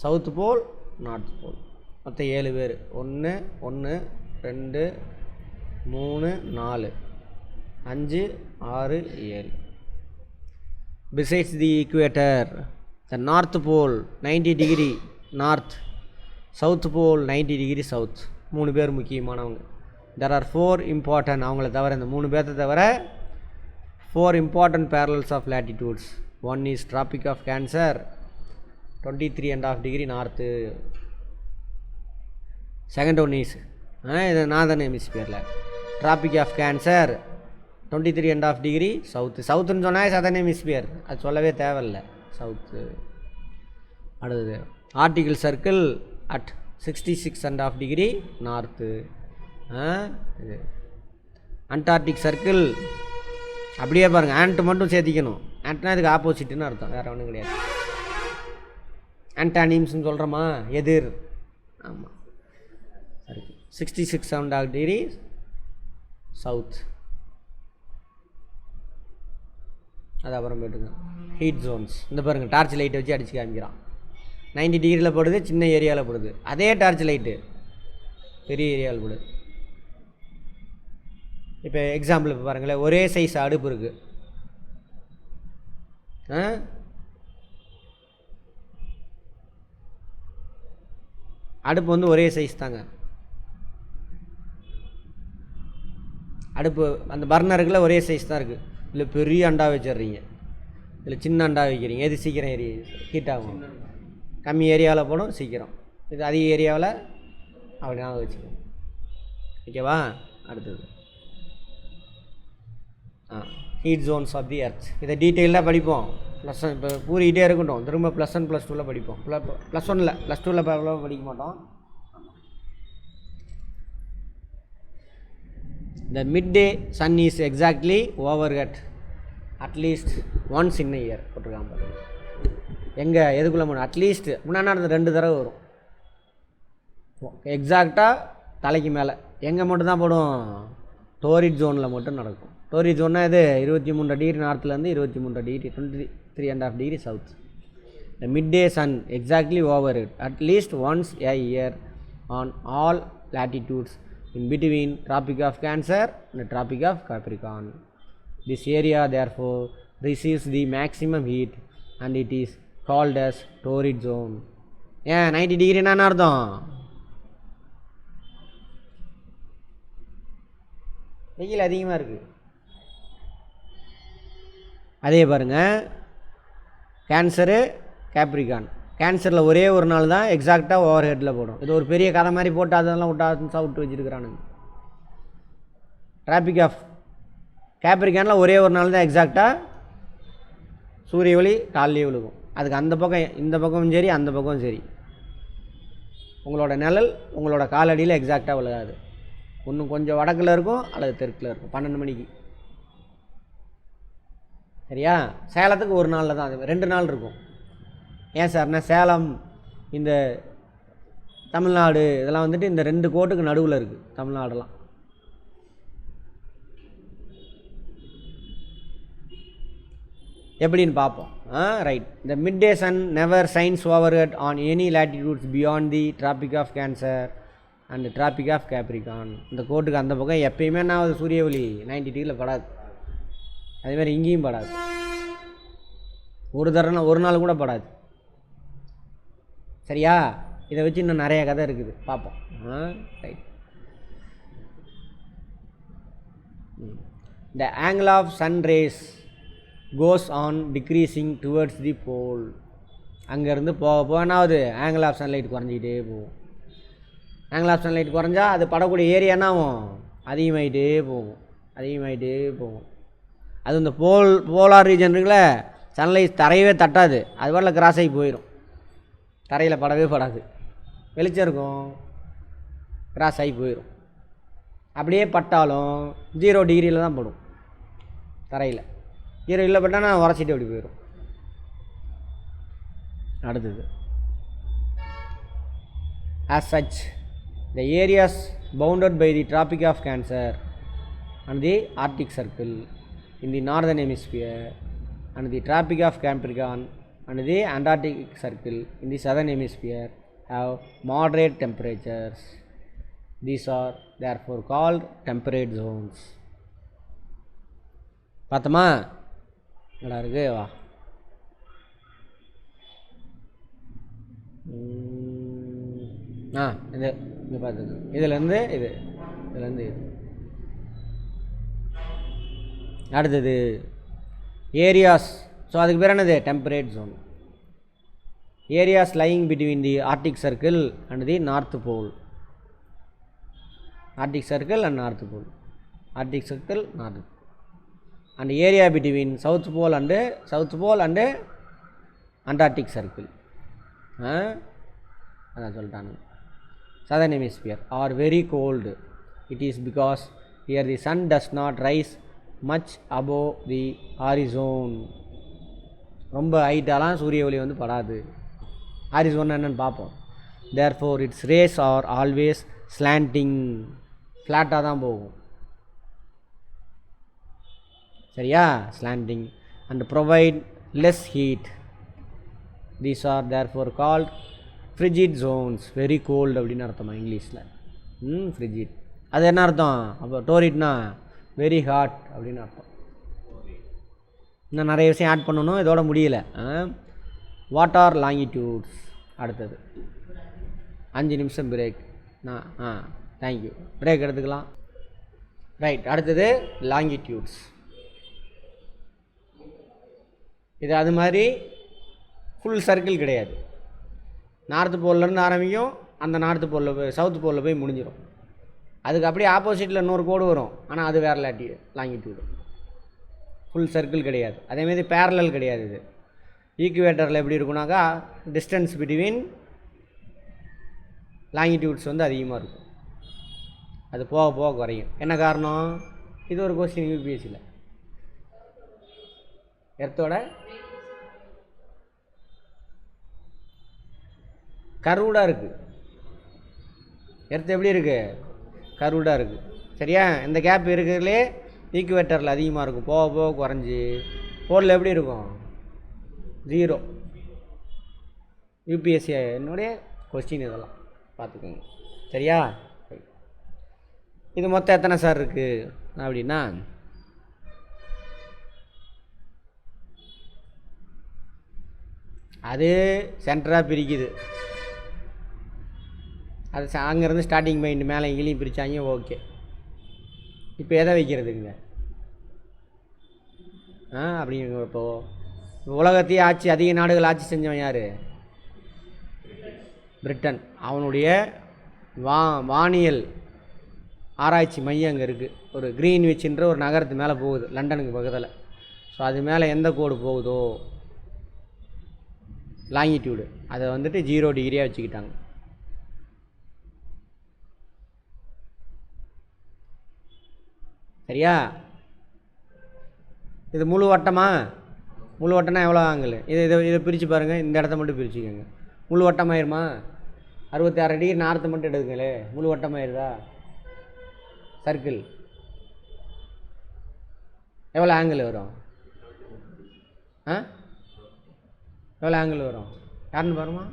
A: south pole, north pole. மொத்தம் 7 பேர். 1 1 2 3 4 5 6 7. Besides the equator, the north pole 90 degree north, south pole 90 degree south. 3 பேர் முக்கியமானவங்க. There are 4 important, அவங்கள தவிர இந்த 3 பேர்த்தை தவிர 4 important parallels of latitudes. One is Tropic of Cancer, 23.5 degree north. Second one is இது northern ஹெமிஸ்பியரில் Tropic of Cancer, 23.5 degree south. சவுத்துன்னு சொன்னால் southern hemisphere, அது சொல்லவே தேவையில்லை, சவுத்து. அடுத்தது Arctic Circle at 66.5 degree north. இது அண்டார்டிக் சர்க்கிள். அப்படியே பாருங்கள், ஆண்ட் மட்டும் சேர்த்திக்கணும். ஆண்ட்னா இதுக்கு ஆப்போசிட்டுன்னு அர்த்தம், வேறு ஒன்றும் கிடையாது. ஆன்டானிம்ஸ்னு சொல்கிறோமா, எதிர். ஆமாம், சரி. 66.5 degree சவுத். அது அப்புறம் போய்ட்டுங்க. Heat Jones. இந்த பாருங்கள், டார்ச் லைட்டை வச்சு அடித்து காமிக்கிறான். 90 டிகிரியில் போடுது, சின்ன ஏரியாவில் போடுது. அதே டார்ச் லைட்டு பெரிய ஏரியாவில் போடுது. இப்போ எக்ஸாம்பிள் இப்போ பாருங்களேன், ஒரே சைஸ் அடுப்பு இருக்குது. அடுப்பு வந்து ஒரே சைஸ் தாங்க. அடுப்பு அந்த பர்னருக்குள்ள ஒரே சைஸ் தான் இருக்குது. இல்லை பெரிய அண்டா வச்சிடுறீங்க, இல்லை சின்ன அண்டா வைக்கிறீங்க, எது சீக்கிரம் ஹீட் ஆகும்? கம்மி ஏரியாவில் போடும் சீக்கிரம், இது அதிக ஏரியாவில் அப்படி நான் வச்சுக்கணும். ஓகேவா? அடுத்தது heat zones of the earth. இதை டீட்டெயிலாக படிப்போம். +1 இப்போ பூரிக்கிட்டே இருக்கட்டும், திரும்ப +1 +2 படிப்போம். +1 +2 படிக்க மாட்டோம். The midday sun is exactly overhead at least once in a year போட்டிருக்காங்க பாருங்க. எங்கே எதுக்குள்ளே போகணும்? அட்லீஸ்ட் முன்னாடி 2 தடவை வரும். எக்ஸாக்டாக தலைக்கு மேலே. எங்கே மட்டும்தான் போடும்? டோரிட் ஜோனில் மட்டும் நடக்கும். டோரிட் ஜோன்னா இது 23 டிகிரி நார்த்துலேருந்து 23 degree 23.5 degree south. The midday sun exactly overhead at least once a year on all latitudes in between Tropic of Cancer and Tropic of Capricorn. This area therefore receives the maximum heat and it is called as torrid zone. ஏன் 90 degree என்ன அர்த்தம்? வெயில் அதிகமாக இருக்குது. அதே பாருங்கள், cancer Capricorn கேன்சரில் ஒரே ஒரு நாள் தான் எக்ஸாக்டாக ஓவர் ஹெட்டில் போடும். இது ஒரு பெரிய கதை மாதிரி போட்டு அதெல்லாம் விட்டு வச்சுருக்கிறானுங்க. டிராபிக் ஆஃப் கேப்ரிகானில் ஒரே ஒரு நாள் தான் எக்ஸாக்டாக சூரிய ஒளி காலையே விழுகும். அதுக்கு அந்த பக்கம் இந்த பக்கமும் சரி அந்த பக்கமும் சரி உங்களோட நிழல் உங்களோட காலடியில் எக்ஸாக்டாக விழுகாது. இன்னும் கொஞ்சம் வடக்கில் இருக்கும் அல்லது தெற்கில் இருக்கும் 12 மணிக்கு. சரியா? சேலத்துக்கு ஒரு நாளில் தான், அது 2 நாள் இருக்கும். ஏன் சார்னா சேலம் இந்த தமிழ்நாடு இதெல்லாம் வந்துட்டு இந்த 2 கோட்டுக்கு நடுவில் இருக்குது தமிழ்நாடெல்லாம். எப்படின்னு பார்ப்போம். Right. The mid day sun never shines overhead on any latitudes beyond the Tropic of cancer and Tropic of Capricorn. இந்த கோட்டுக்கு அந்த பக்கம் எப்பயுமே நான் சூரிய ஒளி 90 டிகிரியில் படாது. அதேமாதிரி இங்கேயும் படாது. ஒரு நாள் கூட படாது. சரியா? இதை வச்சு இன்னும் நிறைய கதை இருக்குது, பார்ப்போம். Right. The angle of sun rays goes on decreasing towards the pole. அங்கேருந்து போனாவது ஆங்கிள் ஆஃப் சன்லைட் குறைஞ்சிக்கிட்டே போகும். ஆங்கிள் ஆஃப் சன்லைட் குறைஞ்சா அது படக்கூடிய ஏரியானாவும் அதிகமாகிட்டே போகும். அது இந்த போலார் ரீஜன் இருக்குல்ல, சன்லைட் தரையவே தட்டாது, அது வரல கிராஸ் ஆகி போயிடும். தரையில் படவே படாது, வெளிச்சம் இருக்கும், கிராஸ் ஆகி போயிடும். அப்படியே பட்டாலும் 0 டிகிரியில் தான் படும். தரையில் 0 இல்லை பட்டால் நான் உரைச்சிட்டு அப்படி போயிடும். அடுத்தது as such the areas bounded by the Tropic of Cancer and the Arctic Circle in the northern hemisphere and the Tropic of Capricorn and the Antarctic Circle in the southern hemisphere have moderate temperatures. These are therefore called temperate zones. பார்த்தோமா? நல்லா இருக்கு. வா, இது இங்கே பார்த்துங்க. இதுலேருந்து இது அடுத்தது ஏரியாஸ். ஸோ அதுக்கு பேர் என்னது? Temperate zone. Areas lying between the Arctic Circle and the north pole. Arctic Circle and north pole. Arctic Circle north and area between south pole and Antarctic Circle. அதான் சொல்லிட்டாங்க. Southern hemisphere are very cold. It is because here the sun does not rise much above the horizon. ரொம்ப ஹைட்டாலாம் சூரிய ஒளி வந்து படாது. Horizon என்னென்னு பார்ப்போம். Therefore its rays are always slanting. ஃப்ளாட்டாக தான் போகும். சரியா? Slanting and provide less heat. These are therefore called frigid Jones. Very gold அப்படின்னு அர்த்தமா இங்கிலீஷில். ஃப்ரிஜிட் அது என்ன அர்த்தம்? அப்போ டோரிட்னா வெரி ஹாட் அப்படின்னு அர்த்தம். இன்னும் நிறைய விஷயம் ஆட் பண்ணணும், இதோட முடியல. What are longitudes? அடுத்தது 5 நிமிஷம் பிரேக். தேங்க்யூ. பிரேக் எடுத்துக்கலாம். ரைட். அடுத்தது லாங்கிடியூட்ஸ். இது அது மாதிரி ஃபுல் சர்க்கிள் கிடையாது. நார்த்து போல்லேருந்து ஆரம்பிக்கும், அந்த நார்த்து போலில் போய் சவுத் போலில் போய் முடிஞ்சிடும். அதுக்கு அப்படியே ஆப்போசிட்டில் இன்னொரு கோடு வரும், ஆனால் அது வேறு லாங்கிடியூடு. ஃபுல் சர்க்கிள் கிடையாது. அதேமாதிரி பேரலல் கிடையாது. இது ஈக்குவேட்டரில் எப்படி இருக்குனாக்கா டிஸ்டன்ஸ் பிட்வீன் லாங்கிடியூட்ஸ் வந்து அதிகமாக இருக்கும். அது போக போக குறையும். என்ன காரணம்? இது ஒரு கொஸ்டின் யூபிஎஸ்சியில். எர்த்தோட கர்வ்டாக இருக்குது. எர்த் எப்படி இருக்குது? கர்வ்டாக இருக்குது. சரியா? இந்த கேப் இருக்கிறதுலே ஈக்குவேட்டரில் அதிகமாக இருக்கும், போக போக குறைஞ்சி போலில் எப்படி இருக்கும்? 0. யூபிஎஸ்சி என்னுடைய கொஸ்டின் இதெல்லாம் பார்த்துக்கோங்க. சரியா? இது மொத்தம் எத்தனை சார் இருக்குது அப்படின்னா, அது சென்டராக பிரிக்குது. அது அங்கேருந்து ஸ்டார்டிங் பாயிண்ட் மேலே இங்கேயும் பிரித்தாங்க. ஓகே. இப்போ எதை வைக்கிறதுங்க? அப்படிங்க. இப்போது உலகத்தையே அதிக நாடுகள் ஆட்சி செஞ்சவன் யார்? பிரிட்டன். அவனுடைய வானியல் ஆராய்ச்சி மையம் அங்கே இருக்குது. ஒரு கிரீன்விச்ன்ற ஒரு நகரத்து மேலே போகுது, லண்டனுக்கு பக்கத்தில். ஸோ அது மேலே எந்த கோடு போகுதோ லாங்கிடியூடு அதை வந்துட்டு 0 டிகிரியாக வச்சுக்கிட்டாங்க. சரியா? இது முழு வட்டமா? முழு வட்டம்னா எவ்வளோ ஆங்கிள்? இதை பிரித்து பாருங்கள். இந்த இடத்த மட்டும் பிரிச்சுக்கோங்க. முழு வட்டமாயிருமா? 66 டிகிரி நார்த்து மட்டும் எடுக்குங்களே, முழு வட்டமாயிருதா? சர்க்கிள் எவ்வளோ ஆங்கிள் வரும்? எவ்வளோ ஆங்கிள் வரும்? யாருன்னு பாருமா.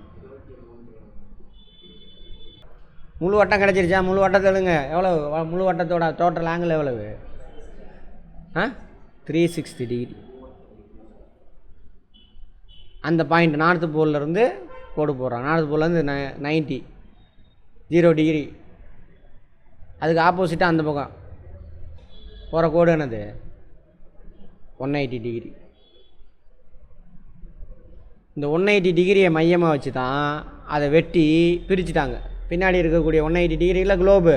A: முழு வட்டம் கிடச்சிருச்சா? முழு வட்டத்தை எடுங்க. எவ்வளோ முழு வட்டத்தோட டோட்டல் ஆங்கிள் எவ்வளவு? 360 டிகிரி. அந்த பாயிண்ட் நார்த்து போல்லேருந்து கோடு போடுறான். நார்த்து போல்லேருந்து 90 0 டிகிரி. அதுக்கு ஆப்போசிட்டாக அந்த பக்கம் போகிற கோடு என்னது? 180 டிகிரி. இந்த 180 டிகிரியை மையமாக வச்சு தான் அதை வெட்டி பிரிச்சுட்டாங்க. பின்னாடி இருக்கக்கூடிய 180 டிகிரியில் குளோபு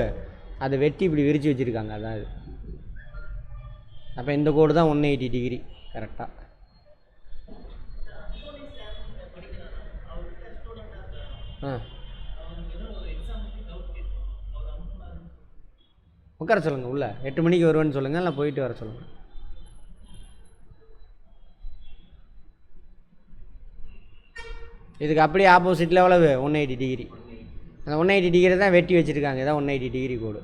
A: அதை வெட்டி இப்படி விரித்து வச்சுருக்காங்க. அதான் இது. அப்போ இந்த கோடு தான் 180 டிகிரி கரெக்டாக. உட்கார சொல்லுங்கள். உள்ள 8 மணிக்கு வருவேன்னு சொல்லுங்கள், இல்லை போயிட்டு வர சொல்லுங்கள். இதுக்கு அப்படியே ஆப்போசிட்டில் எவ்வளவு? 180 டிகிரி. அந்த 180 டிகிரி தான் வெட்டி வச்சுருக்காங்க. இதான் 180 டிகிரி கோடு.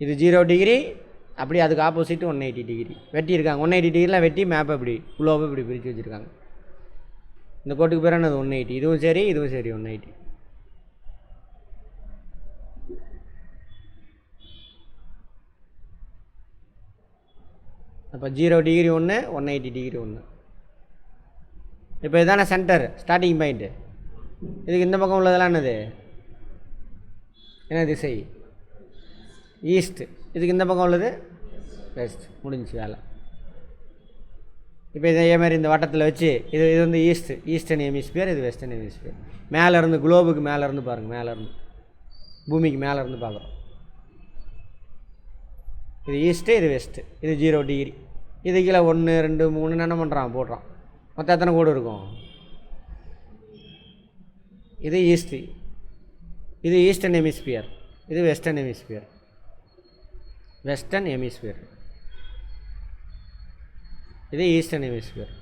A: இது 0 டிகிரி. அப்படி அதுக்கு ஆப்போசிட்டு 180 டிகிரி வெட்டியிருக்காங்க. 180 டிகிரிலாம் வெட்டி மேப்பை இப்படி குளோவை இப்படி பிரித்து வச்சுருக்காங்க. இந்த கோட்டுக்கு பேர் என்னது? 180. இதுவும் சரி, இதுவும் சரி, 180. அப்போ 0 டிகிரி ஒன்று, 180 டிகிரி ஒன்று. இப்போ இதுதானே சென்டர், ஸ்டார்டிங் பாயிண்ட்டு. இதுக்கு இந்த பக்கம் உள்ளதெல்லாம் என்னது? என்ன திசை? ஈஸ்ட்டு. இதுக்கு இந்த பக்கம் உள்ளது வெஸ்ட். முடிஞ்சு வேலை. இப்போ இதே மாதிரி இந்த வட்டத்தில் வச்சு இது வந்து ஈஸ்டர்ன் ஹெமிஸ்பியர், இது வெஸ்டர்ன் ஹெமிஸ்பியர். மேலேருந்து குளோபுக்கு மேலேருந்து பாருங்கள். மேலேருந்து பூமிக்கு மேலேருந்து பார்க்குறோம். இது ஈஸ்ட்டு, இது வெஸ்ட்டு. இது 0 டிகிரி. இது கீழே 1 2 3 என்ன பண்ணுறான்? போடுறான். மொத்தம் எத்தனை கோடு இருக்கும்? இது ஈஸ்ட்டு, இது ஈஸ்டர்ன் ஹெமிஸ்பியர், இது வெஸ்டர்ன் ஹெமிஸ்பியர். வெஸ்டர்ன் ஹெமிஸ்பியர், இது ஈஸ்டர்ன் ஹெமிஸ்பியர்.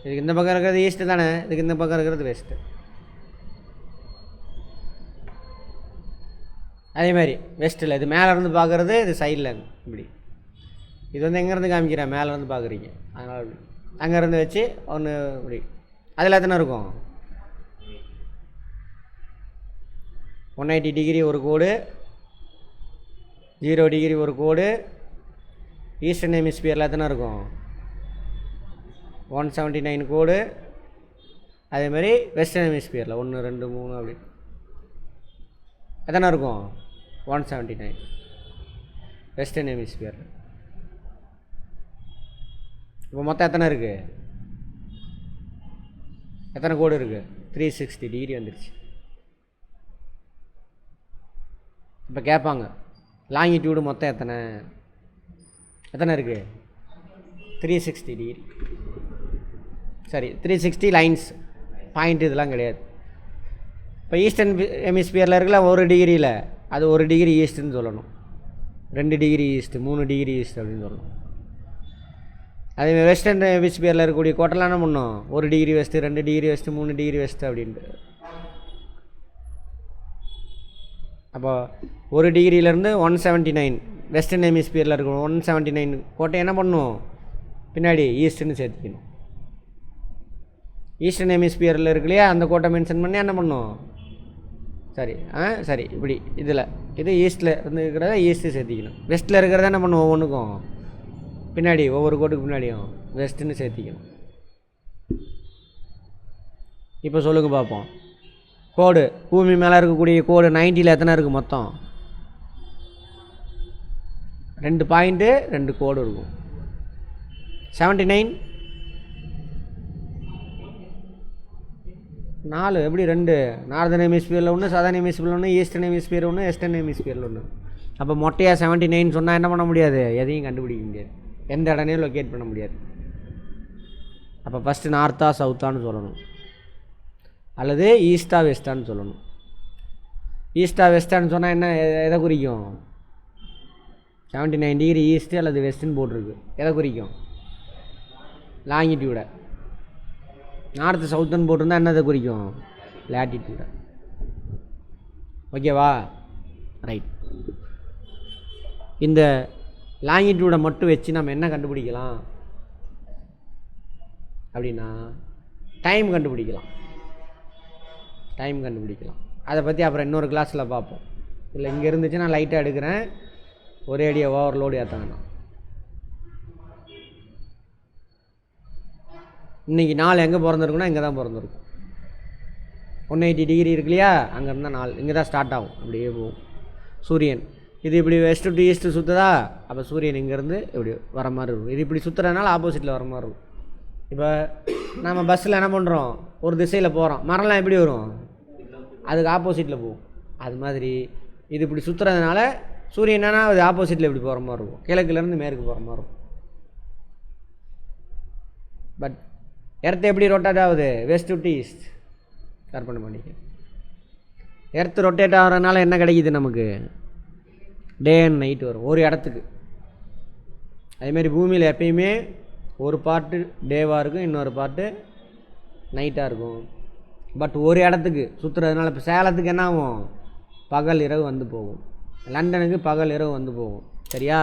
A: இதுக்கு இந்த பக்கம் இருக்கிறது ஈஸ்ட்டு தானே, இதுக்கு இந்த பக்கம் இருக்கிறது வெஸ்ட்டு. அதே மாதிரி வெஸ்ட்டில் இது மேலேருந்து பார்க்குறது, இது சைடில் இப்படி. இது வந்து எங்கேருந்து காமிக்கிறேன்? மேலேருந்து பார்க்குறீங்க, அதனால் இப்படி. அங்கேருந்து வச்சு ஒன்று இப்படி. அதில் எத்தனை இருக்கும்? 180 டிகிரி ஒரு கோடு, 0 டிகிரி ஒரு கோடு. ஈஸ்டர்ன் ஹெமிஸ்பியரில் எத்தனை இருக்கும்? 179 கோடு. அதே மாதிரி வெஸ்டர்ன் ஹெமிஸ்பியரில் 1 2 3 அப்படி எத்தனை இருக்கும்? 179 வெஸ்டர்ன் ஹெமிஸ்பியரில். இப்போ மொத்தம் எத்தனை இருக்குது? எத்தனை கோடு இருக்குது? 360 டிகிரி வந்துடுச்சு. இப்போ கேட்பாங்க லாங்கிடியூடு மொத்தம் எத்தனை இருக்குது? 360 டிகிரி. சரி, 360 லைன்ஸ் பாயிண்ட் இதெல்லாம் கிடையாது. இப்போ ஈஸ்டர்ன் ஹெமிஸ்பியரில் இருக்கல 1 டிகிரியில், அது 1 டிகிரி ஈஸ்ட்டுன்னு சொல்லணும். 2 டிகிரி ஈஸ்ட்டு, 3 டிகிரி ஈஸ்ட் அப்படின்னு சொல்லணும். அதே வெஸ்டர்ன் ஹெமிஸ்பியரில் இருக்கக்கூடிய கோட்டெல்லாம் என்ன பண்ணோம்? 1 degree west, 2 degree west, 3 degree west அப்படின்ட்டு. அப்போ 1 டிகிரியிலேருந்து 179 வெஸ்டர்ன் ஹெமிஸ்பியரில் இருக்கணும். 179 கோட்டை என்ன பண்ணணும்? பின்னாடி ஈஸ்ட்டுன்னு சேர்த்துக்கணும். ஈஸ்டர்ன் ஹெமிஸ்பியரில் இருக்கு இல்லையா, அந்த கோட்டை மென்ஷன் பண்ணி என்ன பண்ணும்? சரி சரி, இப்படி இதில் இது ஈஸ்ட்டில் இருந்து இருக்கிறத ஈஸ்ட்டு சேர்த்திக்கணும். வெஸ்ட்டில் இருக்கிறத என்ன பண்ணுவோம்? ஒவ்வொன்றுக்கும் பின்னாடி, ஒவ்வொரு கோட்டுக்கு பின்னாடியும் வெஸ்ட்டுன்னு சேர்த்திக்கணும். இப்போ சொல்லுங்கள் பார்ப்போம். கோடு பூமி மேலே இருக்கக்கூடிய கோடு 90ல் எத்தனை இருக்குது மொத்தம்? 2 பாயிண்ட்டு 2 கோடு இருக்கும். 79 4 எப்படி 2 நார்தன் ஹெமிஸ்பியரில் ஒன்று, சதர்ன் ஹெமிஸ்பியரில் ஒன்று, ஈஸ்டர்ன் ஹெமிஸ்பியர் ஒன்று, வெஸ்டர்ன் ஹெமிஸ்பியரில் ஒன்று. அப்போ மொட்டையாக 79 சொன்னால் என்ன பண்ண முடியாது, எதையும் கண்டுபிடிக்க முடியாது, எந்த இடனையும் லொக்கேட் பண்ண முடியாது. அப்போ ஃபஸ்ட்டு நார்த்தா சவுத்தான்னு சொல்லணும், அல்லது ஈஸ்டா வெஸ்டான்னு சொல்லணும். ஈஸ்டா வெஸ்டான்னு சொன்னால் என்ன, எதை குறிக்கும்? 79 டிகிரி ஈஸ்ட்டு அல்லது வெஸ்ட்டுன்னு போட்டிருக்கு, எதை குறிக்கும்? லாங்கிடியூடை. நார்த்து சவுத்துன்னு போட்டிருந்தா என்னதை குறிக்கும்? லேட்டிடியூடை. ஓகேவா? ரைட். இந்த லாங்கிடியூடை மட்டும் வச்சு நம்ம என்ன கண்டுபிடிக்கலாம் அப்படின்னா டைம் கண்டுபிடிக்கலாம். அதை பற்றி அப்புறம் இன்னொரு கிளாஸில் பார்ப்போம். இல்லை இங்கே இருந்துச்சு நான் லைட்டாக எடுக்கிறேன், ஒரே அடியை ஓவர்லோடு ஏற்ற வேணாம். இன்றைக்கி நாள் எங்கே பிறந்திருக்குன்னா இங்கே தான் பிறந்திருக்கும். 180 டிகிரி இருக்கு இல்லையா, அங்கே இருந்தால் நாள் இங்கே தான் ஸ்டார்ட் ஆகும், அப்படியே போகும். சூரியன் இது இப்படி வெஸ்ட்டு டு ஈஸ்ட்டு சுற்றுதா, அப்போ சூரியன் இங்கேருந்து இப்படி வர மாதிரி இருக்கும். இது இப்படி சுற்றுறதுனால ஆப்போசிட்டில் வர மாதிரி இருக்கும். இப்போ நம்ம பஸ்ஸில் என்ன பண்ணுறோம், ஒரு திசையில் போகிறோம், மரம்லாம் எப்படி வரும், அதுக்கு ஆப்போசிட்டில் போகும். அது மாதிரி இது இப்படி சுற்றுறதுனால சூரியன் என்னன்னா அது ஆப்போசிட்டில் இப்படி போகிற மாதிரி இருக்கும், கிழக்குலேருந்து மேற்கு போகிற மாதிரி இருக்கும். பட் எர்த்து எப்படி ரொட்டேட் ஆகுது, வெஸ்ட் டு ஈஸ்ட். கற்பனை பண்ணிக்க, எர்த்து ரொட்டேட் ஆகிறதுனால என்ன கிடைக்கிது நமக்கு, டே அண்ட் நைட் வரும் ஒரு இடத்துக்கு. அதேமாரி பூமியில் எப்பயுமே ஒரு பார்ட்டு டேவாக இருக்கும், இன்னொரு பார்ட்டு நைட்டாக இருக்கும். பட் ஒரு இடத்துக்கு சுற்றுறதுனால இப்போ சேலத்துக்கு என்ன ஆகும், பகல் இரவு வந்து போகும், லண்டனுக்கு பகல் இரவு வந்து போகும். சரியா?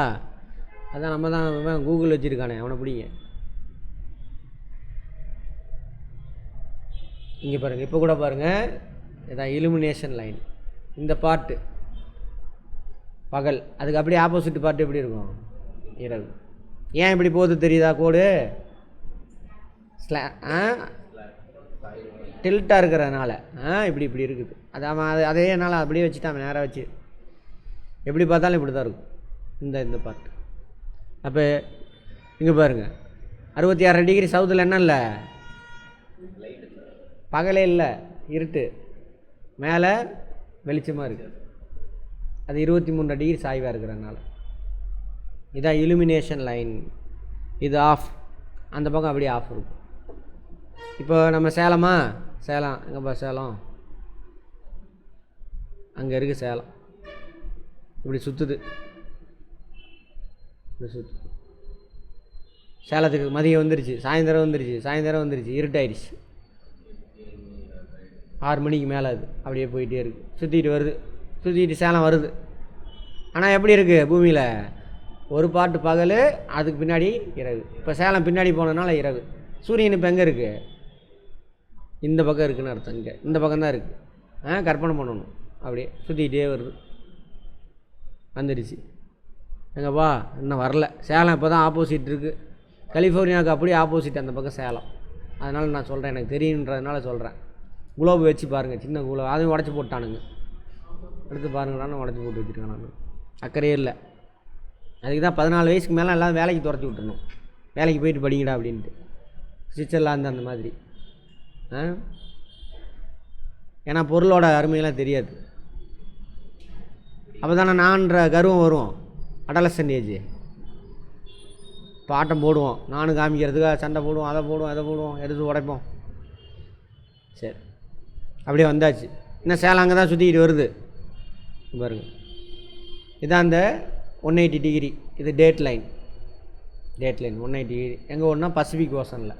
A: அதான் நம்ம தான் கூகுள் வச்சுருக்கானே, அவனை பிடிங்க. இங்கே பாருங்கள், இப்போ கூட பாருங்கள், இதான் இலுமினேஷன் லைன். இந்த பார்ட்டு பகல், அதுக்கு அப்படியே ஆப்போசிட் பார்ட்டு எப்படி இருக்கும், இரவு. ஏன் இப்படி போகுது தெரியுதா கோடு, டில்ட்டாக இருக்கிறதுனால இப்படி இருக்குது. அது அவன் அதே என்னால் அப்படியே வச்சுட்டு அவன் நேராக வச்சு எப்படி பார்த்தாலும் இப்படி தான் இருக்கும் இந்த பார்ட்டு. அப்போ இங்கே பாருங்கள், 66 டிகிரி சவுத்தில் என்ன இல்லை, பகலே இல்லை, இருட்டு, மேலே வெளிச்சமாக இருக்குது. அது 23 டிகிரி சாய்வாக இருக்கிறதுனால. இதான் இலுமினேஷன் லைன். இது ஆஃப், அந்த பக்கம் அப்படியே ஆஃப் இருக்கும். இப்போ நம்ம சேலம் எங்கேப்பா சேலம், அங்கே இருக்குது சேலம், இப்படி சுற்றுது, சேலத்துக்கு மதியம் வந்துருச்சு, சாயந்தரம் வந்துருச்சு, இருட்டாயிடுச்சு. 6 மணிக்கு மேலே அது அப்படியே போயிட்டே இருக்குது, சுற்றிட்டு சேலம் வருது. ஆனால் எப்படி இருக்குது, பூமியில் ஒரு பார்ட்டு பகல், அதுக்கு பின்னாடி இரவு. இப்போ சேலம் பின்னாடி போனதுனால இரவு. சூரியன் இப்போ எங்கே இருக்குது, இந்த பக்கம் இருக்குதுன்னு அர்த்தம். இங்கே இந்த பக்கம் தான் இருக்குது. கற்பனை பண்ணணும், அப்படியே சுற்றிக்கிட்டே வருது, வந்துடுச்சு. எங்கப்பா இன்னும் வரல, சேலம் இப்போ தான் ஆப்போசிட் இருக்குது. கலிஃபோர்னியாவுக்கு அப்படியே ஆப்போசிட் அந்த பக்கம் சேலம். அதனால் நான் சொல்கிறேன், எனக்கு தெரியுன்றதுனால சொல்கிறேன். குளோபு வச்சு பாருங்கள், சின்ன குளோபு, அதையும் உடச்சி போட்டானுங்க. எடுத்து பாருங்களான்னு உடச்சி போட்டு வச்சுருக்கேன் நான். அக்கறையே இல்லை. அதுக்கு தான் 14 வயசுக்கு மேலே எல்லாம் வேலைக்கு துரத்தி விட்டுருணும், வேலைக்கு போயிட்டு படிங்கடா அப்படின்ட்டு. ஸ்விட்சர்லாந்து அந்த மாதிரி. ஏன்னா பொருளோட அருமையெல்லாம் தெரியாது. அப்போ தானே நான்ற கருவம் வரும், அடலசன்ட் ஏஜ். பாட்டம் போடுவோம், நானும் காமிக்கிறதுக்காக சண்டை போடுவோம், அதை போடுவோம், எடுத்து உடைப்போம். சரி, அப்படியே வந்தாச்சு. இன்னும் சேலம் அங்கே தான் சுற்றிக்கிட்டு வருது பாருங்க. இதான் அந்த 180 டிகிரி, இது டேட் லைன் 180 டிகிரி. எங்கே ஓடுனா பசிபிக் ஓஷனில்.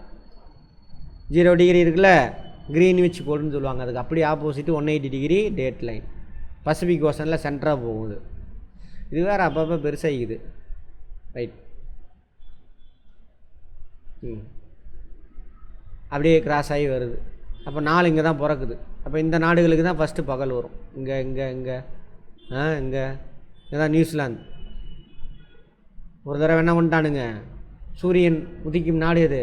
A: 0 டிகிரி இருக்குல்ல, க்ரீன்விச் கோடுன்னு சொல்லுவாங்க, அதுக்கு அப்படியே opposite 180 degree date line. Pacific ஓஷனில் சென்டராக போகுது. இது வேறு அப்பப்போ பெருசாகிக்குது. ரைட். அப்படியே கிராஸ் ஆகி வருது. அப்போ நாள் இங்கே தான் பிறக்குது. அப்போ இந்த நாடுகளுக்கு தான் ஃபஸ்ட்டு பகல் வரும். இங்கே தான் நியூசிலாந்து. ஒரு தடவை என்ன பண்ணிட்டானுங்க, சூரியன் உதிக்கும் நாடு எது,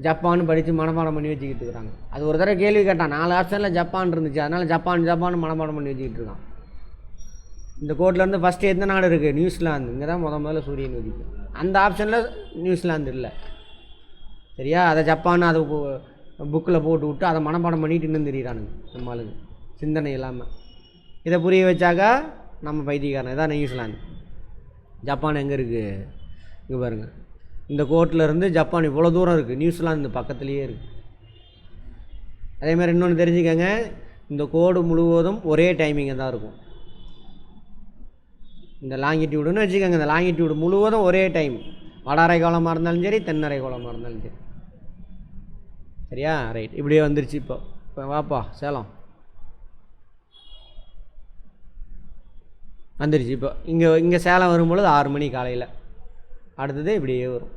A: ஜப்பான் படித்து மனப்பாடம் பண்ணி வச்சுக்கிட்டு இருக்கிறாங்க. அது ஒரு தடவை கேள்வி கேட்டான், 4 ஆப்ஷனில் ஜப்பான் இருந்துச்சு, அதனால் ஜப்பான் மனப்பாடம் பண்ணி வச்சுக்கிட்டு இருக்கான். இந்த கோட்லேருந்து ஃபஸ்ட்டு எந்த நாடு இருக்குது? நியூசிலாந்து. இங்கே தான் முதல்ல சூரியன் உதிக்கும். அந்த ஆப்ஷனில் நியூசிலாந்து இல்லை. சரியா? அதை ஜப்பான் அதை புக்கில் போட்டு விட்டு அதை மனப்பாடம் பண்ணிட்டு இன்னும் தெரியுறானுங்க நம்ம ஆளுங்க, சிந்தனை இல்லாமல். இதை புரிய வச்சாக்கா நம்ம பைத்தியக்காரன். இதான் நியூசிலாந்து. ஜப்பான் எங்கே இருக்குது? இங்கே பாருங்கள், இந்த கோட்டில் இருந்து ஜப்பான் இவ்வளோ தூரம் இருக்குது. நியூசிலாந்து பக்கத்துலேயே இருக்குது. அதேமாதிரி இன்னொன்று தெரிஞ்சுக்கங்க, இந்த கோடு முழுவதும் ஒரே டைமிங்காக தான் இருக்கும். இந்த லாங்கிடியூடுன்னு வச்சுக்கோங்க, இந்த லாங்கிடியூடு முழுவதும் ஒரே டைம். வடஅரை கோளமாக இருந்தாலும் சரி, தென்னரை கோளமாக இருந்தாலும் சரி. சரியா? ரைட். இப்படியே வந்துருச்சு. இப்போ வாப்பா சேலம் வந்துருச்சு. இப்போ இங்கே சேலம் வரும்பொழுது 6 மணி காலையில். அடுத்தது இப்படியே வரும்.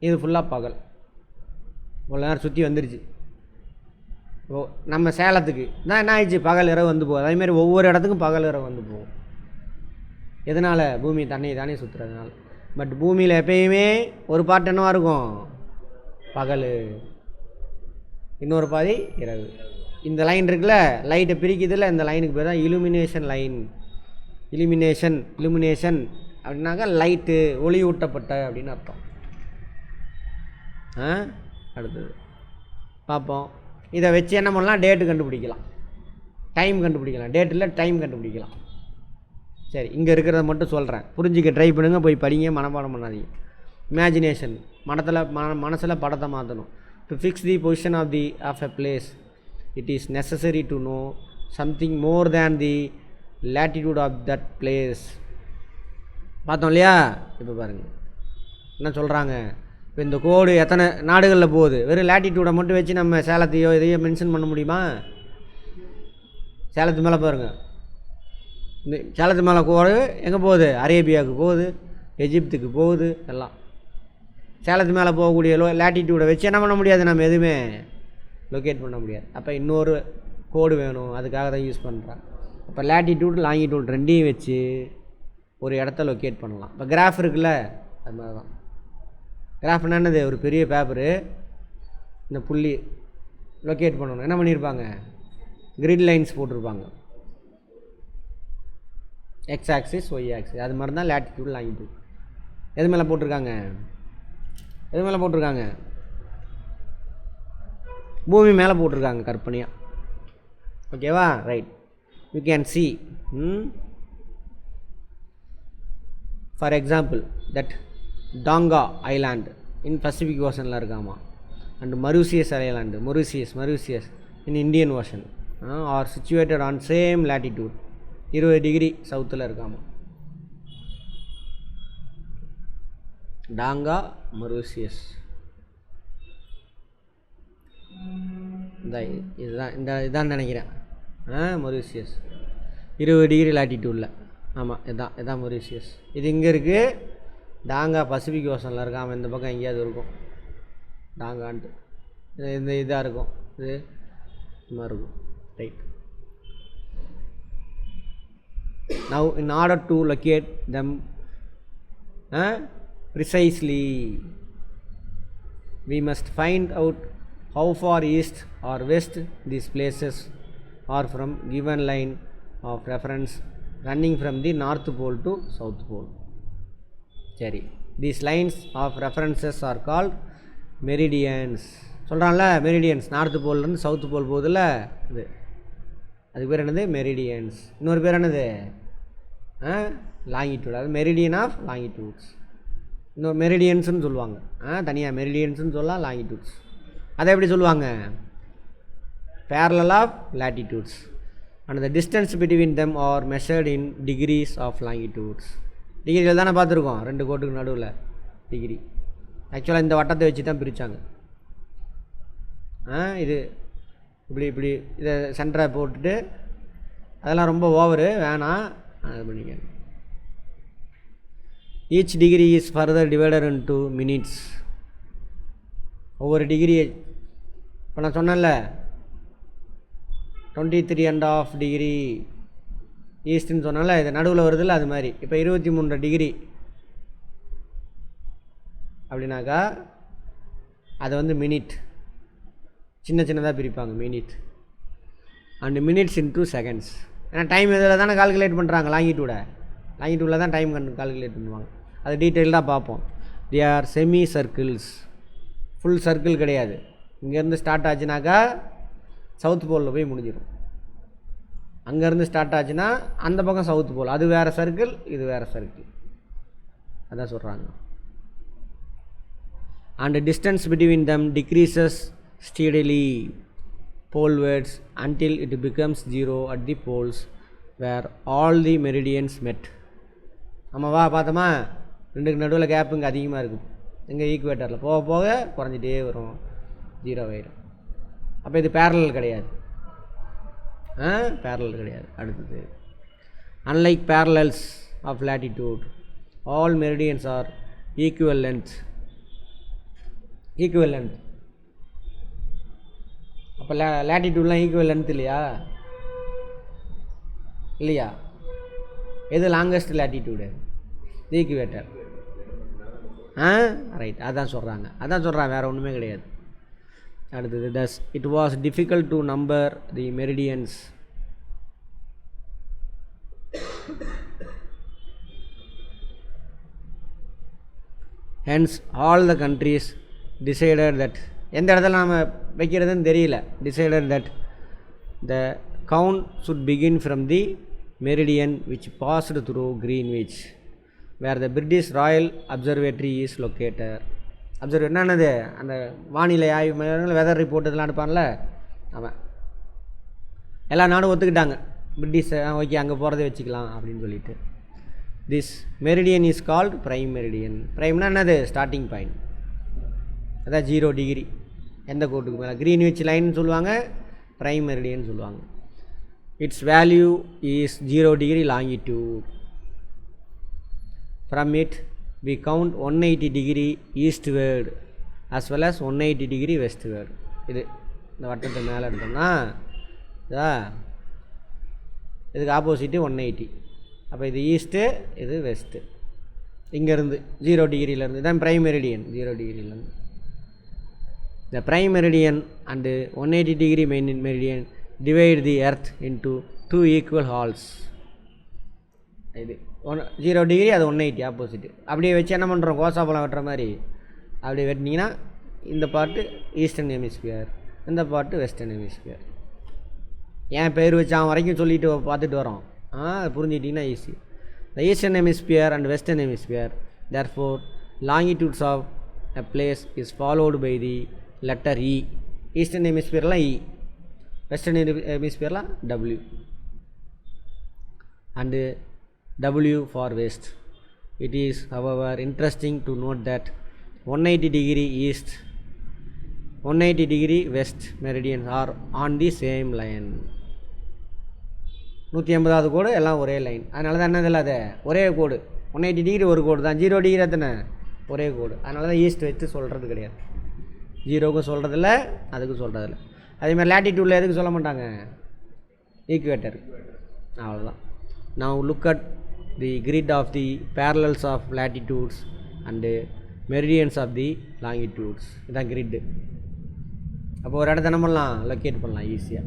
A: இது ஃபுல்லாக பகல். இவ்வளோ நேரம் சுற்றி வந்துருச்சு. ஓ, நம்ம சேலத்துக்கு தான் என்ன ஆயிடுச்சு? பகல் இரவு வந்து போகுது. அதேமாதிரி ஒவ்வொரு இடத்துக்கும் பகல் இரவு வந்து போகும். எதனால்? பூமி தண்ணி தானே சுற்றுறதுனால. பட் பூமியில் எப்பயுமே ஒரு பாட்டு என்னவாக இருக்கும்? பகல், இன்னொரு பாதி இரவு. இந்த லைன் இருக்குல்ல, லைட்டை பிரிக்குதில்ல, இந்த லைனுக்கு பேர் தான் இலுமினேஷன் லைன். இலுமினேஷன் அப்படின்னாக்கா லைட்டு, ஒளி ஊட்டப்பட்ட அப்படின்னு அர்த்தம். அடுத்தது பார்ப்போம். இதை வச்சு என்ன பண்ணலாம்? டேட்டு கண்டுபிடிக்கலாம், டைம் கண்டுபிடிக்கலாம். டேட் இல்லை, டைம் கண்டுபிடிக்கலாம். சரி, இங்கே இருக்கிறத மட்டும் சொல்கிறேன், புரிஞ்சிக்க ட்ரை பண்ணுங்க. போய் படிங்க, மனப்பாடம் பண்ணாதீங்க. இமேஜினேஷன், மனசில் படத்தை மாற்றணும். To fix the position of a place, it is necessary to know something more than the latitude of that place. பார்த்தோம் இல்லையா? இப்போ பாருங்கள் என்ன சொல்கிறாங்க. இப்போ இந்த கோடு எத்தனை நாடுகளில் போகுது? வெறும் லேட்டிடியூடை மட்டும் வச்சு நம்ம சேலத்தையோ இதையோ மென்ஷன் பண்ண முடியுமா? சேலத்து மேலே பாருங்கள், இந்த சேலத்து மேலே கோடு எங்கே போகுது? அரேபியாவுக்கு போகுது, எஜிப்துக்கு போகுது. எல்லாம் சேலத்து மேலே போகக்கூடிய லேட்டிடியூடை வச்சு என்ன பண்ண முடியாது? நம்ம எதுவுமே லொக்கேட் பண்ண முடியாது. அப்போ இன்னொரு கோடு வேணும், அதுக்காக தான் யூஸ் பண்ணுறான். அப்போ லேட்டிடியூட் லாங்கிடியூட் ரெண்டையும் வச்சு ஒரு இடத்த லொக்கேட் பண்ணலாம். இப்போ கிராஃப் இருக்குல்ல, அது மாதிரி தான். கிராஃப்னா என்னது? ஒரு பெரிய பேப்பரு, இந்த புள்ளி லொக்கேட் பண்ணணும். என்ன பண்ணியிருப்பாங்க? கிரிட் லைன்ஸ் போட்டிருப்பாங்க, எக்ஸ் ஆக்சிஸ், ஒய் ஆக்சிஸ். அது மாதிரி தான் லேட்டிடியூட் லாங்கிடியூட். எது மேலே போட்டிருக்காங்க? எது மேலே போட்டிருக்காங்க? பூமி மேலே போட்டிருக்காங்க கற்பனையாக. ஓகேவா? Right. You can see, for example, that Tonga island in Pacific ஓஷனில் இருக்காமா. And Mauritius island, Mauritius in Indian Ocean are situated on same latitude, 20 degree சவுத்தில் இருக்காமா. Tonga, Mauritius. இதான் நினைக்கிறேன். மொரீசியஸ் 20 டிகிரி லேட்டிடியூடில். ஆமாம், இதான் மொரீசியஸ். இது இங்கே இருக்குது. டாங்கா பசிபிக் ஓஷனில் இருக்காமல் இந்த பக்கம் எங்கேயாவது இருக்கும் டாங்கான்ட்டு. இந்த இதாக இருக்கும், இது மாதிரி இருக்கும். Right. Now in order to locate them precisely, we must find out how far east or west these places are from given line of reference running from the north pole to south pole. சரி, these lines of references are called meridians. சொல்கிறான்ல meridians, north போல்லேருந்து south pole போகுதுல்ல, இது அதுக்கு பேர் என்னது? Meridians. இன்னொரு பேர் என்னது? லாங்கிடியூட். அது மெரிடியன் ஆஃப் லாங்கிடியூட்ஸ். இன்னொரு மெரிடியன்ஸ்னு சொல்லுவாங்க. தனியாக மெரிடியன்ஸ்னு சொல்லலாம், லாங்கிடியூட்ஸ். அதை எப்படி சொல்லுவாங்க? Parallel of latitudes and the distance between them are measured in degrees of longitudes. டிகிரியில் தானே பார்த்துருக்கோம், 2 கோட்டுக்கு நடுவில் டிகிரி. ஆக்சுவலாக இந்த வட்டத்தை வச்சு தான் பிரித்தாங்க. இது இப்படி இதை சென்டரை போட்டுட்டு, அதெல்லாம் ரொம்ப ஓவரு வேணாம், அது பண்ணிக்க. Each degree is further divided into minutes. ஒவ்வொரு டிகிரி, இப்போ நான் சொன்னேன்ல 23.5 டிகிரி ஈஸ்ட்னு சொன்னால இது நடுவில் வருதில்ல, அது மாதிரி. இப்போ 23 டிகிரி அப்படின்னாக்கா அது வந்து மினிட், சின்னதாக பிரிப்பாங்க minute. And minutes into seconds. ஏன்னா டைம் இதில் தானே கால்குலேட் பண்ணுறாங்க, லாங்கிடியூடில் தான் டைம் கால்குலேட் பண்ணுவாங்க. அது டீட்டெயில்டாக பார்ப்போம். They are semi circles, full circle கிடையாது. இங்கேருந்து ஸ்டார்ட் ஆச்சுனாக்கா சவுத் போலில் போய் முடிஞ்சிடும். அங்கேருந்து ஸ்டார்ட் ஆச்சுன்னா அந்த பக்கம் சவுத் போல், அது வேறு சர்க்கிள், இது வேறு சர்க்கிள். அதான் சொல்கிறாங்க. And distance between them decreases steadily poleward until it becomes zero at the poles where all the meridians met. ஆமாவா பார்த்தோமா, ரெண்டுக்கு நடுவில் கேப் இங்கே அதிகமாக இருக்கும். இங்கே ஈக்குவேட்டரில் போக போக குறைஞ்சிட்டே வரும், 0 ஆயிடும். அப்போ இது பேரலல் கிடையாது, பேரலல் கிடையாது. அடுத்தது, unlike parallels of latitude all meridians are equal length. அப்போ லேட்டிடியூட்லாம் ஈக்குவல் லென்த் இல்லையா? எது லாங்கஸ்ட் லேட்டிடியூடு? ஈக்குவேட்டர். ரைட், அதான் சொல்கிறாங்க, வேறு ஒன்றுமே கிடையாது. அடுத்தது, thus it was difficult to number the meridians. Hence all the countries decided that, எந்த இடத்துல நாம் வைக்கிறதுன்னு தெரியல, decided that the count should begin from the meridian which passed through Greenwich where the British Royal Observatory is located. Observatory என்னது? அந்த வானிலை ஆய்வு மையங்கள், வெதர் ரிப்போர்ட் இதெல்லாம் எடுப்பான்ல அவன். எல்லா நாடும் ஒத்துக்கிட்டாங்க, பிரிட்டிஷ் ஓகே அங்கே போகிறதே வச்சுக்கலாம் அப்படின்னு சொல்லிட்டு. This meridian is called prime meridian. ப்ரைம்னா என்னது? Starting point. அதான் 0 டிகிரி எந்த கோட்டுக்கு மேலே, கிரீன்விச் லைன் சொல்லுவாங்க, ப்ரைம் மெரிடியன் சொல்லுவாங்க. Its value is 0 degree longitude. From it we count 180 degree eastward as well as 180 degree westward. இது இந்த வட்டத்தை மேலே எடுத்தோம்னா இதா இதுக்கு ஆப்போசிட்டு 180. அப்போ இது ஈஸ்ட்டு, இது வெஸ்ட்டு. இங்கேருந்து 0 டிகிரியிலேருந்து தான் prime meridian, 0 டிகிரியிலேருந்து. The prime meridian and 180 degree main meridian divide the earth into 2 equal halves. இது 0 டிகிரி, அது 180 ஆப்போசிட்டு. அப்படியே வச்சு என்ன பண்ணுறோம், கோசாப்பழம் வெட்டுற மாதிரி அப்படியே வெட்டினீங்கன்னா இந்த பார்ட்டு ஈஸ்டர்ன் ஹெமிஸ்பியர், இந்த பார்ட்டு வெஸ்டர்ன் ஹெமிஸ்பியர். ஏன் பேர் வச்சான் வரைக்கும் சொல்லிட்டு பார்த்துட்டு வரோம், புரிஞ்சுக்கிட்டிங்கன்னா easy. The eastern hemisphere and western hemisphere, therefore longitudes of a place is followed by the letter E. Eastern ஹெமிஸ்பியர்லாம் E, வெஸ்டர்ன் ஹெமிஸ்பியர்லாம் W. and W for west. It is however interesting to note that 180 degree east, 180 degree west meridians are on the same line. 180வது கோடு எல்லாம் ஒரே line. அதனால தான் என்னது இல்லை, அது ஒரே கோடு. 180 டிகிரி ஒரு கோடு தான், 0 டிகிரி எத்தனை ஒரே கோடு. அதனால தான் ஈஸ்ட் வச்சு சொல்கிறது கிடையாது, 0க்கும் சொல்கிறதில்ல, அதுக்கும் சொல்கிறதில்ல. அதேமாதிரி லேட்டிடியூடில் எதுக்கு சொல்ல மாட்டாங்க, ஈக்குவேட்டர். அவ்வளோதான். Now look at the grid of the parallels of latitudes and meridians of the longitudes. இதான் கிரிட்டு. அப்போ ஒரு இடத்த என்ன பண்ணலாம், லொக்கேட் பண்ணலாம் ஈஸியாக.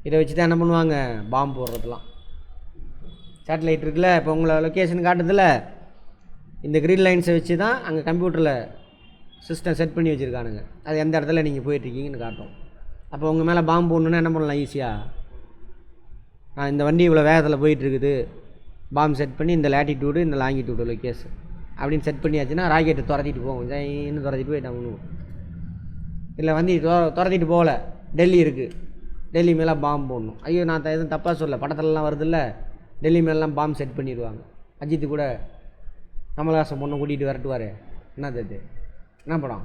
A: இதை வச்சு தான் என்ன பண்ணுவாங்க, பாம்பு போடுறதுலாம். சேட்டலைட் இருக்குல்ல, இப்போ உங்களை லொக்கேஷன் காட்டுதில்ல, இந்த கிரிட் லைன்ஸை வச்சு தான் அங்கே கம்ப்யூட்டரில் சிஸ்டம் செட் பண்ணி வச்சுருக்கானுங்க. அது எந்த இடத்துல நீங்கள் போயிட்டுருக்கீங்கன்னு காட்டும். அப்போ உங்கள் மேலே பாம்பு போடணுன்னா என்ன பண்ணலாம் ஈஸியாக, இந்த வண்டி இவ்வளோ வேகத்தில் போயிட்டுருக்குது, பாம்பு செட் பண்ணி இந்த லேட்டிடியூடு இந்த லாங்கிடியூடு லொக்கேஷன் அப்படின்னு செட் பண்ணியாச்சுன்னா ராக்கெட்டு துரத்திட்டு போகும், இன்னும் துரத்திட்டு போயிட்டாங்கன்னு. இல்லை வண்டி துரத்திட்டு போகல, டெல்லி இருக்குது, டெல்லி மேலே பாம்பு போடணும். ஐயோ நான் எதுவும் தப்பாக சொல்ல, படத்துலலாம் வருதில்ல, டெல்லி மேலாம் பாம்பு செட் பண்ணிடுவாங்க. அஜித்து கூட கமல்ஹாசன் பொண்ணை கூட்டிகிட்டு விரட்டுவார். என்னது அது, என்ன படம்,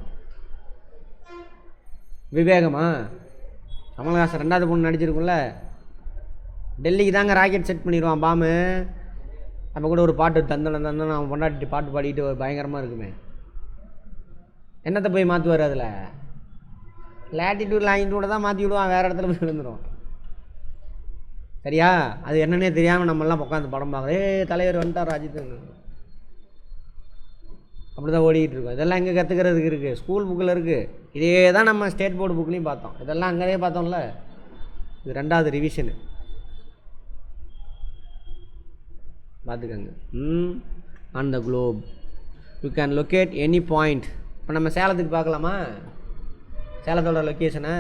A: விவேகமா? கமல்ஹாசன் 2வது பொண்ணு நடிச்சிருக்கும்ல, டெல்லிக்கு தாங்க ராக்கெட் செட் பண்ணிடுவான் பாம்பு. அப்போ கூட ஒரு பாட்டு தந்தன அவன் பொண்டாட்டி பாட்டு பாடிக்கிட்டு ஒரு பயங்கரமாக இருக்குமே. என்னத்தை போய் மாற்றுவார் அதில், லேட்டிடியூட் லாங்கிடியூட தான் மாற்றி விடுவான், வேறு இடத்துல போய் விழுந்துடும். சரியா? அது என்னன்னே தெரியாமல் நம்மளாம் உட்காந்து படம் பார்க்குறேன், தலைவர் வந்துட்டார் அஜித், அப்படி தான் ஓடிக்கிட்டு இருக்கோம். இதெல்லாம் எங்கே கற்றுக்கிறதுக்கு இருக்குது, ஸ்கூல் புக்கில் இருக்குது. இதே தான் நம்ம ஸ்டேட் போர்டு புக்லேயும் பார்த்தோம், இதெல்லாம் அங்கேயே பார்த்தோம்ல. இது 2வது ரிவிஷனு. பார்த்துக்கோங்க. On the Globe you can locate any point. இப்போ நம்ம சேலத்துக்கு பார்க்கலாமா, சேலத்தோட லொக்கேஷனை?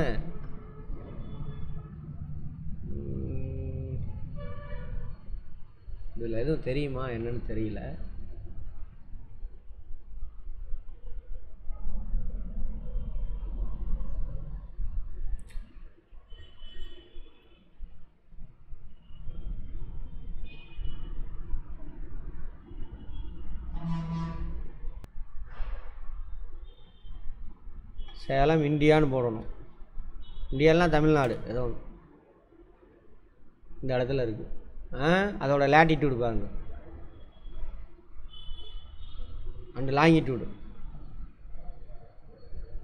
A: இதில் எதுவும் தெரியுமா என்னன்னு தெரியல. சேலம் இந்தியான்னு போடணும். இந்தியாலாம் தமிழ்நாடு ஏதோ ஒன்று இந்த இடத்துல இருக்குது. அதோட லேட்டிடியூடு பாருங்க அண்ட் லாங்கிடியூடு.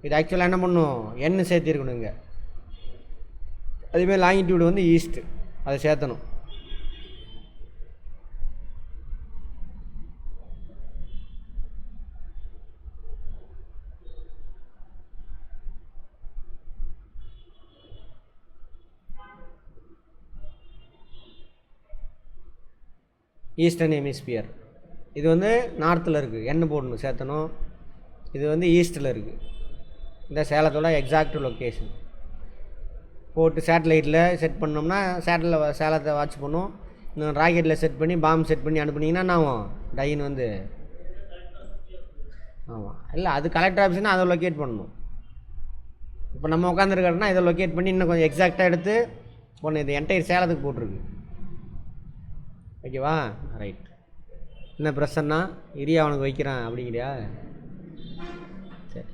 A: இது ஆக்சுவலாக என்ன பண்ணும், எண்ணு சேர்த்திருக்கணுங்க. அதேமாதிரி லாங்கிடியூடு வந்து ஈஸ்ட்டு, அதை சேர்த்தணும். ஈஸ்டர்ன் ஹெமிஸ்பியர் இது வந்து நார்த்தில் இருக்குது, எண்ணெய் போடணும் சேர்த்தணும். இது வந்து ஈஸ்ட்டில் இருக்குது. இந்த சேலத்தோட எக்ஸாக்ட் லொக்கேஷன் போட்டு சேட்டலைட்டில் செட் பண்ணோம்னா சேலத்தை வாட்ச் பண்ணும். ராக்கெட்டில் செட் பண்ணி பாம்பு செட் பண்ணி அனுப்புனீங்கன்னா என்ன ஆகும், டைன் வந்து ஆமாம் இல்லை அது கலெக்டர் ஆஃபீஸ்னால் அதை லொக்கேட் பண்ணணும். இப்போ நம்ம உட்காந்துருக்கோம்னா இதை லொக்கேட் பண்ணி இன்னும் கொஞ்சம் எக்ஸாக்டாக எடுத்து ஒன்று இது என்டையர் சேலத்துக்கு போட்டிருக்கு. ஓகேவா, ரைட். என்ன பிரச்சனைனா இரியா அவனுக்கு வைக்கிறான் அப்படிங்கிறியா? சரி.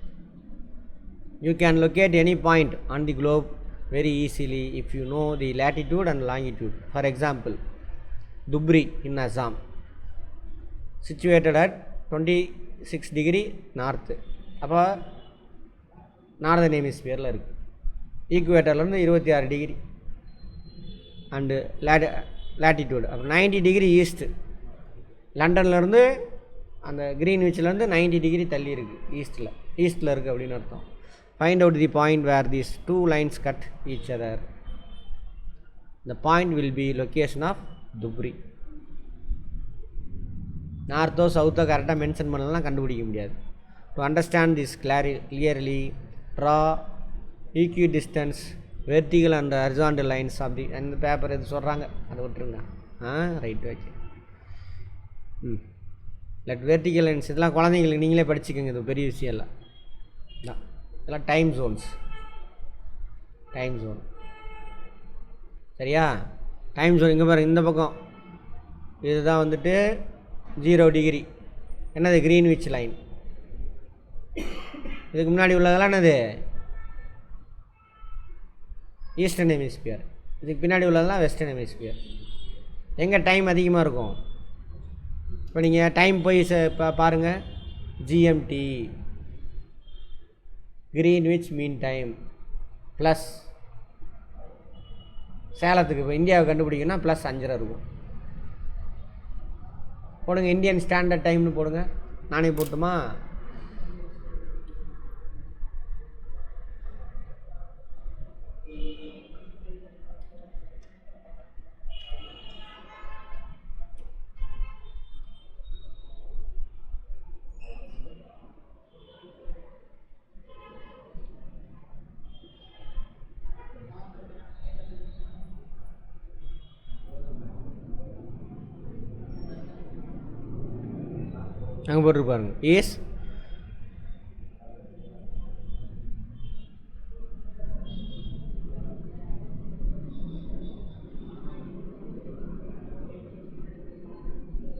A: You can locate any point on the Globe very easily if you know the latitude and longitude. For example, Dhubri in Assam situated at 26 degree north. அப்போ நார்தன் ஹெமிஸ்பியரில் இருக்குது. ஈக்குவேட்டர்லேருந்து 26 டிகிரி அண்டு லேட்டிடியூடு அப்போ 90 டிகிரி ஈஸ்ட்டு. லண்டன்லேருந்து அந்த கிரீன்விச்லேருந்து 90 டிகிரி தள்ளி இருக்குது, ஈஸ்ட்டில் இருக்குது அப்படின்னு அர்த்தம். Find out the point where these two lines cut each other. The point will be location of Dhubri. நார்த்தோ சவுத்தோ கரெக்டாக மென்ஷன் பண்ணலாம், கண்டுபிடிக்க முடியாது. To understand this clearly draw equidistance vertical and horizontal lines அப்படி அந்த பேப்பர் எது சொல்கிறாங்க அதை விட்டுருங்க. Right, okay. வெர்டிகல் லைன்ஸ் இதெல்லாம் குழந்தைங்களுக்கு நீங்களே படிச்சுக்கோங்க, இது பெரிய விஷயம் இல்லை. இதெல்லாம் டைம் ஜோன்ஸ், டைம் ஜோன். சரியா, டைம் ஜோன் இங்கே பாருங்கள், இந்த பக்கம் இதுதான் வந்துட்டு 0 டிகிரி. என்னது, கிரீன்விச் லைன். இதுக்கு முன்னாடி உள்ளதெல்லாம் என்னது, ஈஸ்டர்ன் ஹெமிஸ்பியர். இதுக்கு பின்னாடி உள்ளதெல்லாம் வெஸ்டர்ன் ஹெமிஸ்பியர். எங்கே டைம் அதிகமாக இருக்கும், இப்போ நீங்கள் டைம் போய் பாருங்கள், GMT Greenwich mean time plus சேலத்துக்கு இப்போ இந்தியாவை கண்டுபிடிக்கணும்னா ப்ளஸ் 5.5 இருக்கும். போடுங்க, இந்தியன் ஸ்டாண்டர்ட் டைம்னு போடுங்க. நானே போட்டுமா? அங்கே போட்டுருப்பாருங்க, எஸ்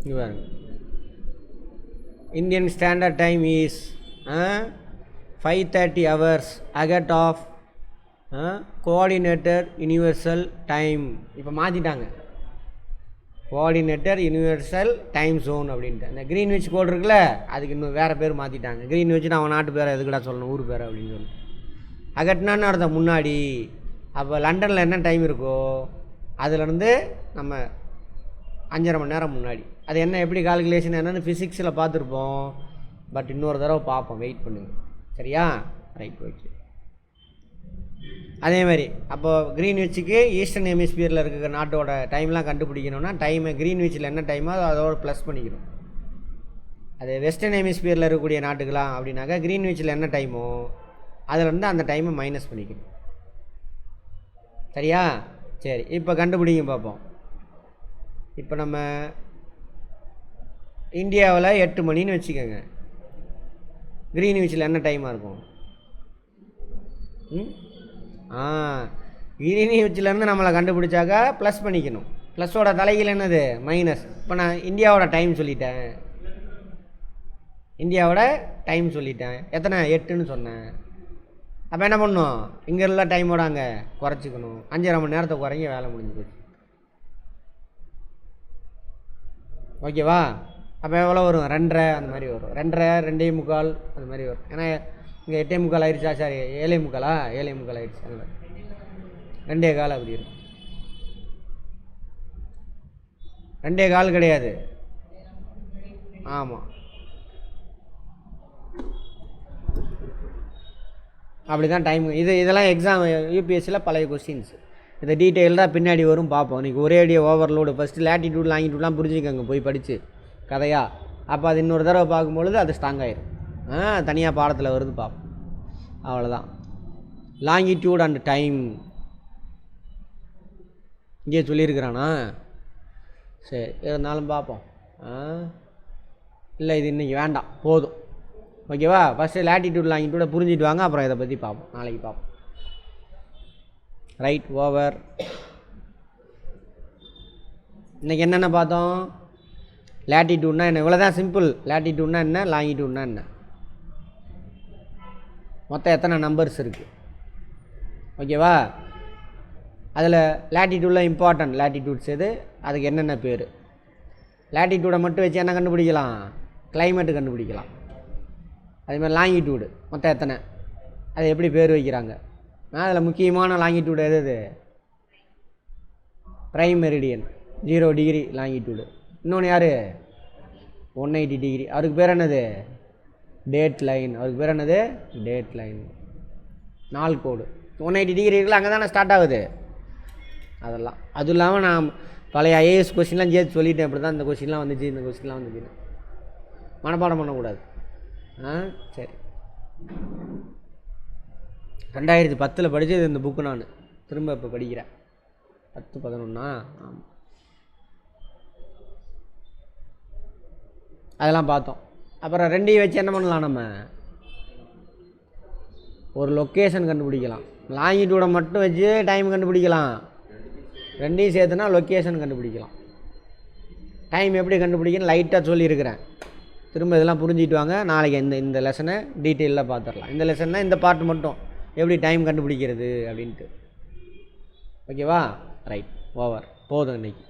A: இங்கே பாருங்க. Indian standard time is 5:30 hours ahead of coordinator universal time. இப்போ மாற்றிட்டாங்க, கோஆர்டினேட்டர் யூனிவர்சல் டைம் ஜோன் அப்படின்ட்டு. அந்த கிரீன்விச் கோடு இருக்குல்ல, அதுக்கு இன்னும் வேறு பேர் மாற்றிட்டாங்க. கிரீன்விச்னு அவன் நாட்டு பேரை எதுக்கடா சொல்லணும், ஊர் பேரை அப்படின்னு சொல்லி. அகட்னான்னு அர்த்தம் முன்னாடி. அப்போ லண்டனில் என்ன டைம் இருக்கோ அதுலேருந்து நம்ம 5.5 மணி நேரம் முன்னாடி. அது என்ன எப்படி கால்குலேஷன் என்னென்னு ஃபிசிக்ஸில் பார்த்துருப்போம், பட் இன்னொரு தடவை பார்ப்போம், வெயிட் பண்ணுங்கள். சரியா, ரைட், ஓகே. அதே மாதிரி அப்போது க்ரீன்விச்சுக்கு ஈஸ்டர்ன் ஹெமிஸ்பியரில் இருக்கிற நாட்டோட டைம்லாம் கண்டுபிடிக்கணும்னா டைமை க்ரீன்விச்சில் என்ன டைமோ அதோட ப்ளஸ் பண்ணிக்கணும். அது வெஸ்டர்ன் ஹெமிஸ்பியரில் இருக்கக்கூடிய நாட்டுக்கலாம் அப்படின்னாக்கா க்ரீன்விச்சில் என்ன டைமோ அதிலேருந்து அந்த டைமை மைனஸ் பண்ணிக்கணும். சரியா? சரி, இப்போ கண்டுபிடிங்க பார்ப்போம். இப்போ நம்ம இந்தியாவில் 8 மணின்னு வச்சுக்கோங்க. க்ரீன்விச்சில் என்ன டைமாக இருக்கும்? க்ரீன்விச்சிலேருந்து நம்மளை கண்டுபிடிச்சாக்கா ப்ளஸ் பண்ணிக்கணும். ப்ளஸ்ஸோட தலைகீழ் என்னது? மைனஸ். இப்போ நான் இந்தியாவோட டைம் சொல்லிட்டேன். இந்தியாவோட டைம் சொல்லிட்டேன். எத்தனை? 8ன்னு சொன்னேன். அப்போ என்ன பண்ணணும்? இங்கே உள்ள டைமோட அங்கே குறைச்சிக்கணும். 5.5 மணி நேரத்தை குறைங்க, வேலை முடிஞ்சு போச்சு. ஓகேவா? அப்போ எவ்வளோ வரும்? 2.5 அந்த மாதிரி வரும். 2.5, 2.25 அந்த மாதிரி வரும். ஏன்னா இங்கே 8.25 ஆயிடுச்சா? சாரி, 7.25 7.25 ஆயிடுச்சு. அந்த மாதிரி 2.25 அப்படி இருக்கும். 2.25 கிடையாது. ஆமாம், அப்படி தான் டைம். இதெல்லாம் எக்ஸாம் யூபிஎஸ்சியில் பழைய கொஸ்டின்ஸ். இதை டீட்டெயில்டாக பின்னாடி வரும், பார்ப்போம். இன்றைக்கி ஒரே அடியே ஓவர்லோடு. ஃபஸ்ட்டு லேட்டிடியூட் லாங்கிடியூட்லாம் புரிஞ்சுக்கோங்க போய் படித்து கதையா. அப்போ அது இன்னொரு தடவை பார்க்கும்பொழுது அது ஸ்ட்ராங் ஆயிரும். தனியாக பாடத்தில் வருது, பார்ப்போம். அவ்வளோதான். லாங்கிடியூட் அண்ட் டைம் இங்கே சொல்லியிருக்கிறானா? சரி, இருந்தாலும் பார்ப்போம். இல்லை, இது இன்றைக்கி வேண்டாம், போதும். ஓகேவா? ஃபஸ்ட்டு லேட்டிடியூட் லாங்கிடியூட புரிஞ்சிட்டு வாங்க, அப்புறம் இதை பற்றி பார்ப்போம், நாளைக்கு பார்ப்போம். Right, over. இன்றைக்கி என்னென்ன பார்த்தோம்? லேட்டிடியூட்னா என்ன? இவ்வளோ தான், சிம்பிள். லேட்டிடியூட்னா என்ன, லாங்கிடியூட்னா என்ன, மொத்தம் எத்தனை நம்பர்ஸ் இருக்குது. ஓகேவா? அதில் லேட்டிடியூடில் இம்பார்ட்டன்ட் லேட்டிடியூட்ஸ் எது, அதுக்கு என்னென்ன பேர். லேட்டிடியூடை மட்டும் வச்சு என்ன கண்டுபிடிக்கலாம்? கிளைமேட்டு கண்டுபிடிக்கலாம். அதேமாதிரி லாங்கிடியூடு மொத்தம் எத்தனை, அதை எப்படி பேர் வைக்கிறாங்க. அதில் முக்கியமான லாங்கிடியூடு எது? Prime meridian, 0 degree longitude. இன்னொன்று யார்? 180 டிகிரி. அவருக்கு பேர் என்னது? Date line. அவருக்கு பேர் என்னது? Date line. நாள் கோடு. 180 டிகிரி இருக்குல்ல, அங்கே தானே ஸ்டார்ட் ஆகுது. அதெல்லாம் அதுவும் இல்லாமல் நான் பழைய ஐஏஎஸ் கொஸ்டின்லாம் சேர்த்து சொல்லிட்டேன். இப்படி தான் இந்த கொஸ்டின்லாம் வந்துச்சு, இந்த கொஸ்டின்லாம் வந்துச்சுன்னு மனப்பாடம் பண்ணக்கூடாது. சரி, 2010 படித்தது இந்த புக்கு. நான் திரும்ப இப்போ படிக்கிறேன். 10-11. ஆமாம், அதெல்லாம் பார்த்தோம். அப்புறம் 2ஐயும் வச்சு என்ன பண்ணலாம்? நம்ம ஒரு லொக்கேஷன் கண்டுபிடிக்கலாம். லாங்கிடியூடை மட்டும் வச்சு டைம் கண்டுபிடிக்கலாம். 2ஐயும் சேர்த்துனா லொக்கேஷன் கண்டுபிடிக்கலாம். டைம் எப்படி கண்டுபிடிக்கணும் லைட்டாக சொல்லியிருக்கிறேன். திரும்ப இதெல்லாம் புரிஞ்சுட்டு வாங்க. நாளைக்கு இந்த லெசனை டீட்டெயிலாக பார்த்துடலாம். இந்த லெசன்னா இந்த பார்ட் மட்டும் எப்படி டைம் கண்டுபிடிக்கிறது அப்படின்ட்டு. ஓகேவா? Right, over. போதும் இன்னைக்கு.